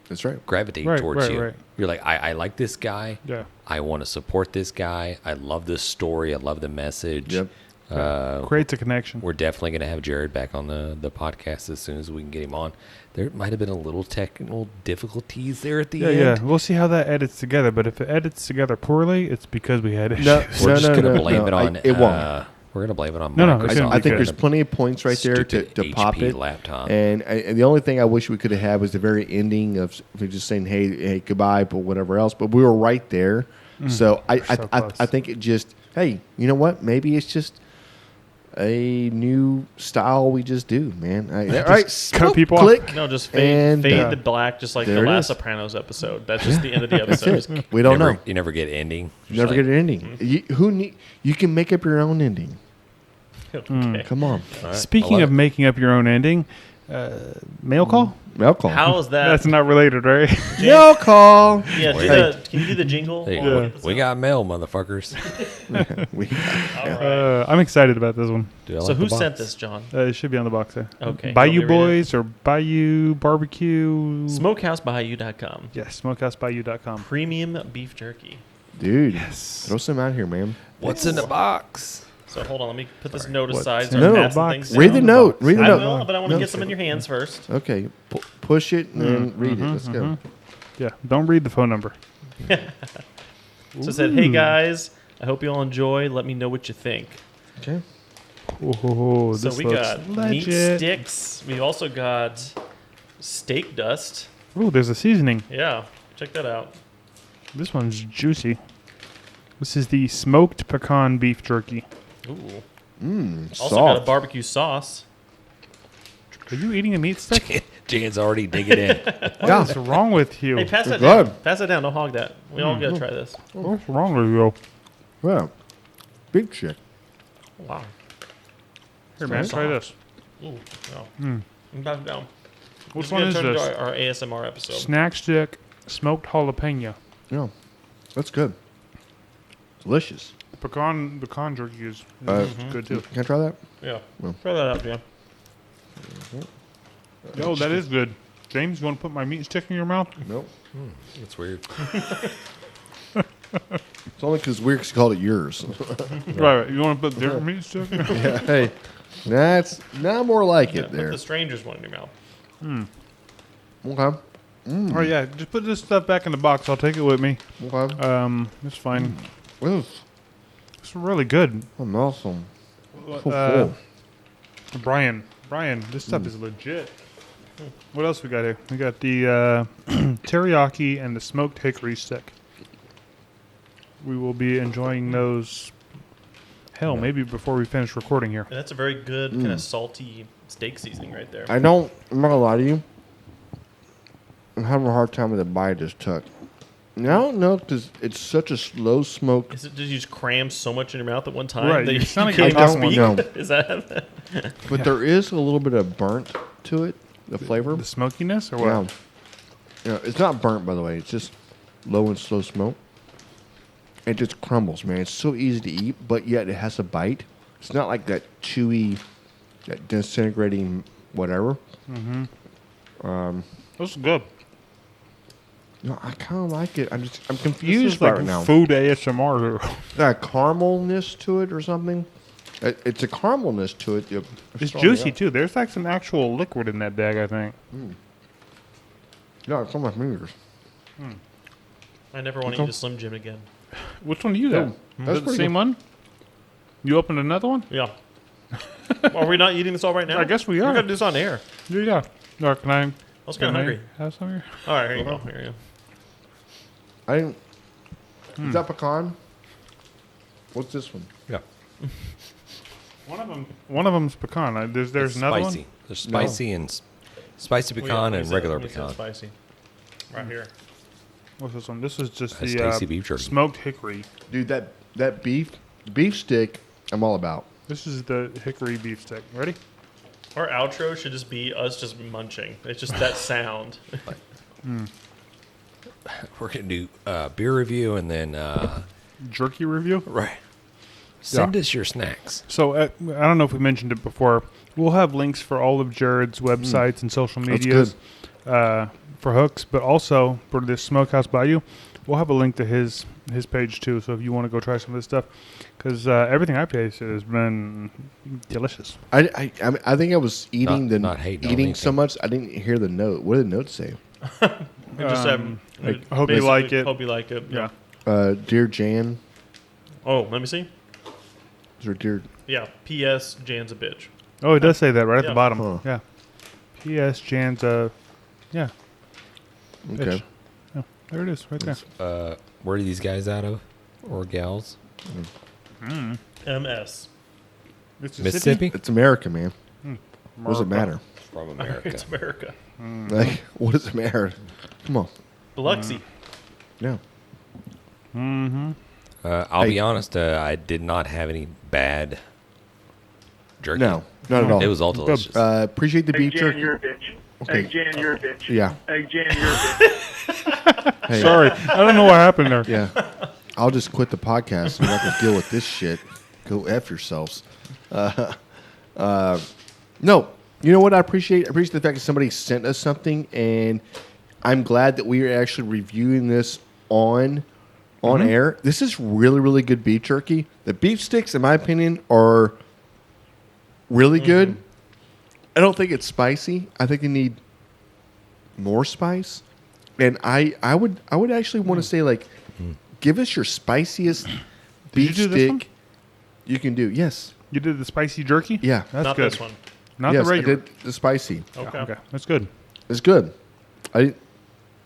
That's right. Gravitate towards you. Right. You're like, I like this guy. Yeah. I want to support this guy. I love this story. I love the message. Yep. Creates a connection. We're definitely going to have Jared back on the podcast as soon as we can get him on. There might have been a little technical difficulties there at the end. Yeah, we'll see how that edits together. But if it edits together poorly, it's because we had issues. We're just going to blame it on. It won't. We're going to blame it on Microsoft. I think there's plenty of points right there to pop it. Laptop. And the only thing I wish we could have had was the very ending of just saying, hey, goodbye, but whatever else. But we were right there. So I think it just, hey, you know what? Maybe it's just a new style we just do, man. All right, cut people click. off. No, just fade to black, just like the last Sopranos episode. That's just the end of the episode. We don't know. You never get an ending. You never get an ending. You can make up your own ending. Okay. Come on. Right. Speaking of making up your own ending, mail call? Mail call. How is that? That's not related, right? Mail call. Yeah, can you do the jingle? We got mail, motherfuckers. I'm excited about this one. Dude, so who sent this, John? It should be on the box there. Okay. Bayou Boys or Bayou Barbecue. SmokehouseBayou.com. Yes, SmokehouseBayou.com. Premium beef jerky. Dude, throw some out here, man. What's in the box? So hold on, let me put this note aside. Read the note. Read the note. I will, but I want to get some in your hands first. Okay, push it and then read it. Let's go. Yeah, don't read the phone number. So it said, hey guys, I hope you all enjoy. Let me know what you think. Okay. Oh, So this we looks got meat legit. sticks. We also got steak dust. Ooh, there's a seasoning. Yeah, check that out. This one's juicy. This is the smoked pecan beef jerky. Ooh. Soft. Also got a barbecue sauce. Are you eating a meat stick? Jan's already digging in. What is wrong with you? Hey, pass that good. down. Pass that down. Don't hog that. We all gotta try this. What's wrong with you? Wow. Big chick. Wow. Here, man, try this. Ooh. Wow. Pass it down. Which This one is gonna turn this? into our ASMR episode. Snack stick smoked jalapeno. Yeah. That's good. Delicious. The pecan jerky is good too. Can I try that? Yeah. Well. Try that out, yeah. Yo, that is good. James, you want to put my meat stick in your mouth? Nope. That's weird. It's only because Weirks called it yours. Right. You want to put their meat stick? Yeah, hey, that's not more like it Put there. the stranger's one in your mouth. Okay. Oh yeah, just put this stuff back in the box. I'll take it with me. Okay. It's fine. Oof. It's really good. I'm awesome. So Uh, full. Brian, this stuff is legit. What else we got here? We got the teriyaki and the smoked hickory stick. We will be enjoying those. Hell, maybe before we finish recording here. And that's a very good kind of salty steak seasoning right there. I'm not gonna lie to you. I'm having a hard time with the bite this took. No, because it's such a slow smoke. Is it? Did you just cram so much in your mouth at one time Right, that you you sound like couldn't you're speak? talking- no. Is that? But there is a little bit of burnt to it, the flavor. The smokiness or what? Yeah, it's not burnt, by the way. It's just low and slow smoke. It just crumbles, man. It's so easy to eat, but yet it has a bite. It's not like that chewy, that disintegrating whatever. This is good. No, I kind of like it. I'm This confused is like right now. food ASMR. Got a caramelness to it or something. It's a caramelness to it. It's juicy too. There's like some actual liquid in that bag, I think. Yeah, it's on my fingers. I never want to eat a Slim Jim again. Which one do you have? Oh, Is that's it the pretty same good. one? You opened another one? Yeah. Are we not eating this all right now? I guess we We're are. gonna do this on air. Yeah. Can I was kinda hungry. have some here? All right, here you go. Here you go. I didn't. Is that pecan? What's this one? Yeah. One of them's pecan. There's It's another spicy. one. There's spicy and spicy Well, pecan yeah, and let me regular see that pecan. Spicy. Right here. What's this one? This is just That's the tasty beef jerky. smoked hickory. Dude, that beef stick, I'm all about. This is the hickory beef stick. Ready? Our outro should just be us just munching. It's just that sound. We're gonna do beer review and then Jerky review. right. Send us your snacks. So I don't know if we mentioned it before. We'll have links for all of Jared's websites and social That's medias for hooks, but also for this Smokehouse Bayou, we'll have a link to his page too. So if you want to go try some of this stuff, because everything I've tasted has been delicious. I think I was eating Not hating on eating so anything. much I didn't hear the note. What did the note say? We just have, like, hope you like basically, it. Hope you like it. Yeah. Dear Jan, Oh, let me see. is there dear? Yeah. P.S. Jan's a bitch. Oh, it does say that right at Yeah. the bottom. Huh. Yeah. P.S. Jan's yeah. Okay. Bitch. Yeah, there it is, right there. Where are these guys out of? Or gals? M.S. Mississippi? It's America, man. What does it matter? From America. It's America. Like, what does it matter? Come on. Biloxi. Yeah. I'll be honest. I did not have any bad jerky. No, not at all. It was all delicious. Appreciate the beef Jan, jerky. you're a bitch. Okay. Hey, Jan, you're a bitch. Yeah. Hey, Jan, you're a bitch. Hey, Sorry, I don't know what happened there. Yeah. I'll just quit the podcast and not to deal with this shit. Go F yourselves. No. You know what I appreciate? I appreciate the fact that somebody sent us something, and I'm glad that we are actually reviewing this on air. This is really, really good beef jerky. The beef sticks, in my opinion, are really good. I don't think it's spicy. I think they need more spice. And I would actually want to say, like, give us your spiciest beef you do this one? stick. You can do yes. You did the spicy jerky? Yeah. That's Not good. this one. Not yes, the regular. I did the spicy. Okay. Okay, that's good. It's good.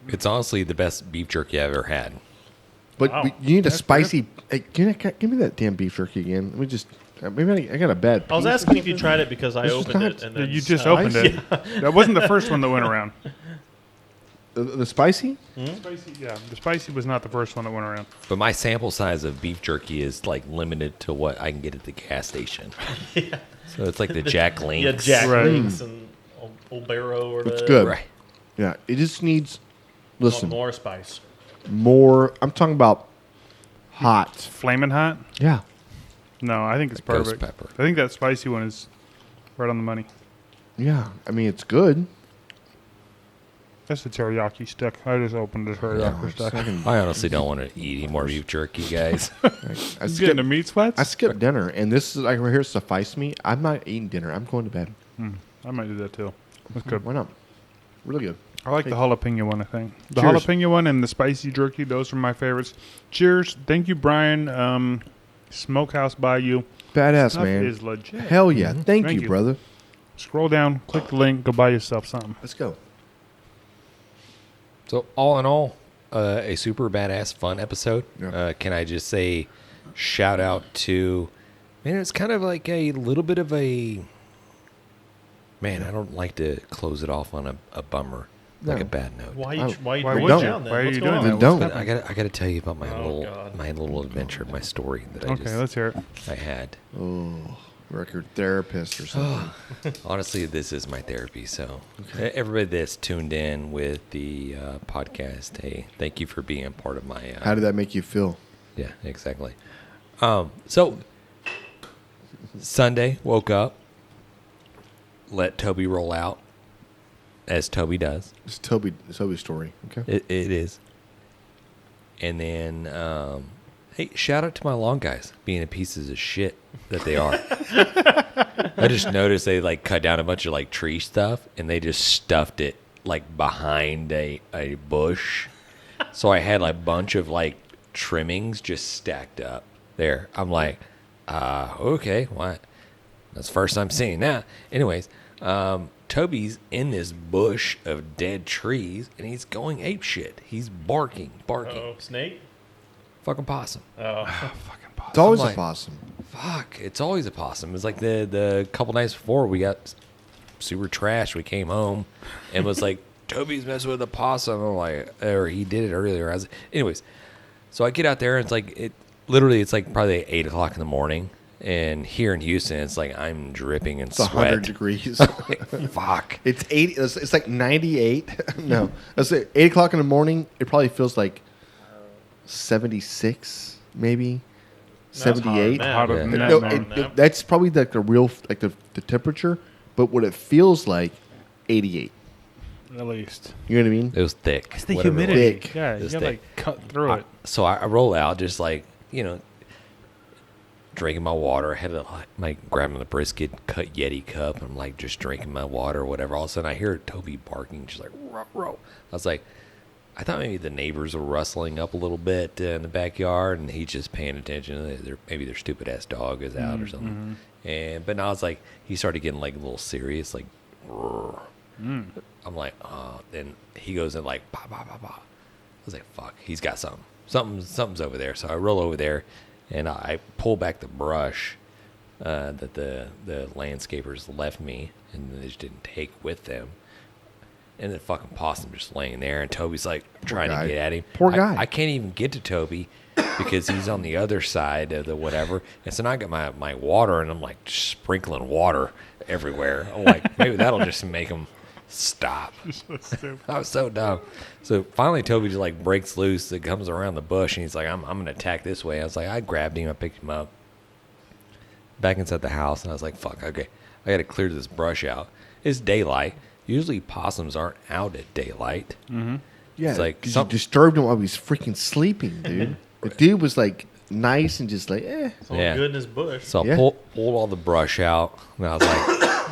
It's honestly the best beef jerky I've ever had. But Wow. you need a That's spicy. Hey, give me that damn beef jerky again. Let me just. Maybe I got a bad. I was piece. asking if you tried it because I This is opened not- it and then You just opened it. That wasn't the first one that went around. The spicy. Spicy, yeah. The spicy was not the first one that went around. But my sample size of beef jerky is like limited to what I can get at the gas station. So it's like the Jack Links. Yeah, Jack Right. Links and Old Barrow or It's the good. Right. Yeah, it just needs. Listen, more spice. more. I'm talking about hot. Flamin' hot? Yeah. No, I think it's Like ghost perfect. pepper. I think that spicy one is right on the money. Yeah. I mean, it's good. That's the teriyaki stick. I just opened the teriyaki stick. I honestly don't want to eat any more beef jerky, guys. I He's getting skipped, the meat sweats? I skipped dinner, and this is like right here suffice me. I'm not eating dinner. I'm going to bed. I might do that too. That's good. Why not? Really good. I like the jalapeno one, I think. The Cheers. jalapeno one and the spicy jerky, those are my favorites. Cheers. Thank you, Brian. Smokehouse Bayou. Badass, Stuff man. is legit. Hell yeah. Thank you, brother. Scroll down, click the link, go buy yourself something. Let's go. So all in all, a super badass fun episode. Yeah. Can I just say, shout out to, man, it's kind of like a little bit of a, man, I don't like to close it off on a bummer, like No. a bad note. Why Oh, you why bring would it you? down then? Why are What's you going doing on? that? Then What's don't. I gotta tell you about my Oh, God. little adventure, my story that Okay, let's hear it. I had. Oh, record therapist or something. Honestly, this is my therapy. So, everybody that's tuned in with the podcast, hey, thank you for being a part of my. How did that make you feel? Yeah, exactly. So Sunday, woke up, let Toby roll out, as Toby does. It's Toby's story. Okay. It is. And then, hey, shout out to my lawn guys being the pieces of shit that they are. I just noticed they like cut down a bunch of like tree stuff and they just stuffed it like behind a bush. So I had like a bunch of like trimmings just stacked up there. I'm like, okay, what? That's the first time seeing that. Anyways, Toby's in this bush of dead trees and he's going ape shit. He's barking. Oh, snake? Fucking possum. Oh, It's always I'm like- a possum. Fuck, it's always a possum. It's like the couple nights before we got super trashed. We came home and was like, Toby's messing with a possum. I'm like, or he did it earlier. Anyways, so I get out there and it's like, it's like probably 8 o'clock in the morning. And here in Houston, it's like I'm dripping in It's sweat. 100 degrees. Fuck. It's 80. It's like 98. No, let's say 8 o'clock in the morning. It probably feels like 76, maybe That's 78. Hotter Yeah. than that, No, man. that's probably like the real like the temperature. But what it feels like, 88. At least. You know what I mean? It was thick. It's the whatever it was. humidity. Thick. Yeah, you It's gotta thick. like cut through it. So I roll out just like, drinking my water. I had to like grabbing the brisket, cut YETI cup. I'm like just drinking my water or whatever. All of a sudden I hear Toby barking. She's like, row, row. I was like, I thought maybe the neighbors were rustling up a little bit in the backyard and he's just paying attention. Maybe their stupid ass dog is out or something. But now it's like, he started getting like a little serious, like, roar. I'm like, oh, then he goes in like, bah, bah, bah, bah. I was like, fuck, he's got something. Something's over there. So I roll over there and I pull back the brush that the landscapers left me and they just didn't take with them. And the fucking possum just laying there, and Toby's like trying guy. to get at him. Poor guy. I can't even get to Toby because he's on the other side of the whatever. And so now I got my water, and I'm like sprinkling water everywhere. I'm like, maybe that'll just make him stop. I was so dumb. So finally, Toby just like breaks loose. It comes around the bush, and he's like, I'm gonna attack this way. I was like, I grabbed him, I picked him up, back inside the house, and I was like, fuck, okay, I got to clear this brush out. It's daylight. Usually possums aren't out at daylight. Yeah, It's like because you some- disturbed him while he was freaking sleeping, dude. The dude was like nice and just like, it's all Yeah. good in his bush. So I Yeah. pulled all the brush out, and I was like,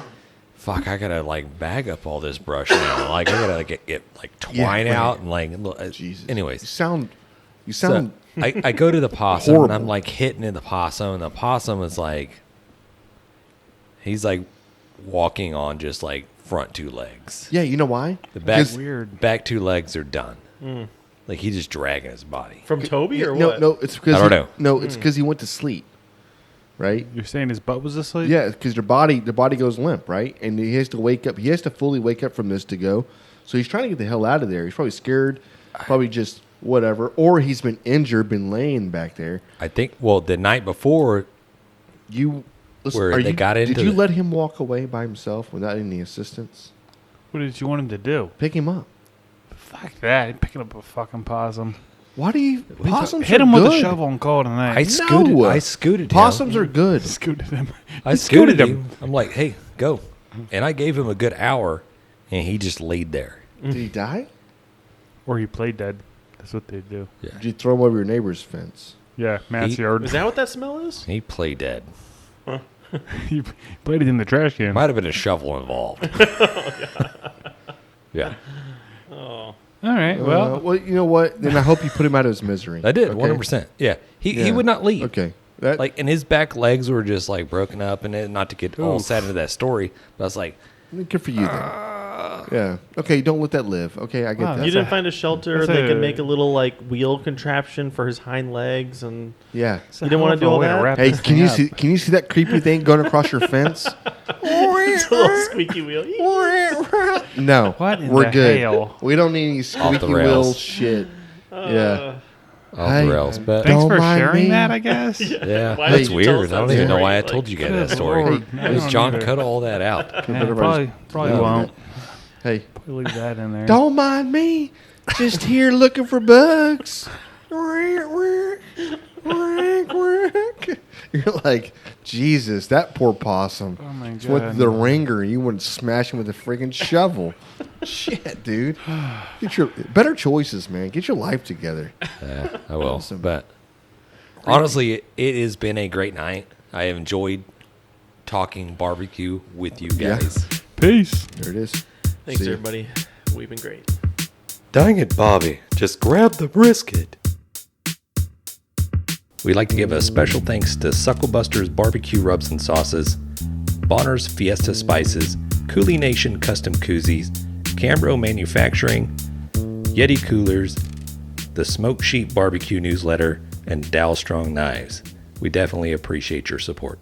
fuck, I gotta like bag up all this brush now. Like I gotta get like twine right. out and like Jesus. anyways. You sound You sound I go to the possum and I'm horrible. like hitting in the possum, and the possum is like, he's like walking on just like front two legs. yeah. You know why? The back Weird. back two legs are done. Like he's just dragging his body. From Toby or no, what? no. It's because I don't know. No, it's because he went to sleep. Right. You're saying his butt was asleep? Yeah, because the body goes limp, right? And he has to wake up. He has to fully wake up from this to go. So he's trying to get the hell out of there. He's probably scared, probably just whatever, or he's been injured, been laying back there. I think. Well, the night before, You, listen, Where they got into Did you the- let him walk away by himself without any assistance? What did you want him to do? Pick him up. Fuck that. He's picking up a fucking possum. Why do you? Possums Hit are him with a good. shovel and call it a night. I scooted. No. I scooted him. Possums are good. scooted him. I scooted him. I'm like, hey, go. And I gave him a good hour, and he just laid there. Did he die? Or he played dead. That's what they do. Did you throw him over your neighbor's fence? Yeah, Matt's He- yard. Is that what that smell is? He played dead. He played it in the trash can. Might have been a shovel involved. Yeah, All right, well, well, you know what? Then I hope you put him out of his misery. I did. Okay? 100%. Yeah, he Yeah. would not leave. Okay. That, Like, and his back legs were just like broken up, and not to get all Oof. sad into that story, but I was like, good for you then. Yeah. Okay. Don't let that live. Okay. I get Wow, that. You That's didn't a- find a shelter. that's They a- could make a little like wheel contraption for his hind legs, and Yeah. it's a you didn't hell wanna of do a all way to that? wrap Hey, this can thing you up. see? Can you see that creepy thing going across your fence? it's a little squeaky wheel. No. What in We're the good. hell? We don't need any Off squeaky the wheel rails. shit. Yeah. off Hey, the rails. But Thanks Don't for mind sharing me. that, I guess. yeah, Why that's did you tell us weird. I that don't even know story? why I Like, told you guys good that story. Lord, I Because don't John either. cut all that out. Yeah, probably Yeah. won't. Hey, Probably leave that in there. don't mind me. Just here looking for bugs. You're like, Jesus, that poor possum. Oh my Just went God. to the ringer and you went to smash him with a freaking shovel. Shit, dude. Get your better choices, man. Get your life together. Yeah, I will. Awesome. But honestly, it has been a great night. I have enjoyed talking barbecue with you Yeah. guys. Peace. There it is. Thanks, See ya. everybody. We've been great. Dang it, Bobby. Just grab the brisket. We'd like to give a special thanks to Sucklebusters Barbecue Rubs and Sauces, Bolner's Fiesta Spices, CoolieNation Custom Koozies, Cambro Manufacturing, YETI Coolers, the Smoke Sheep Barbecue Newsletter, and Dalstrong Knives. We definitely appreciate your support.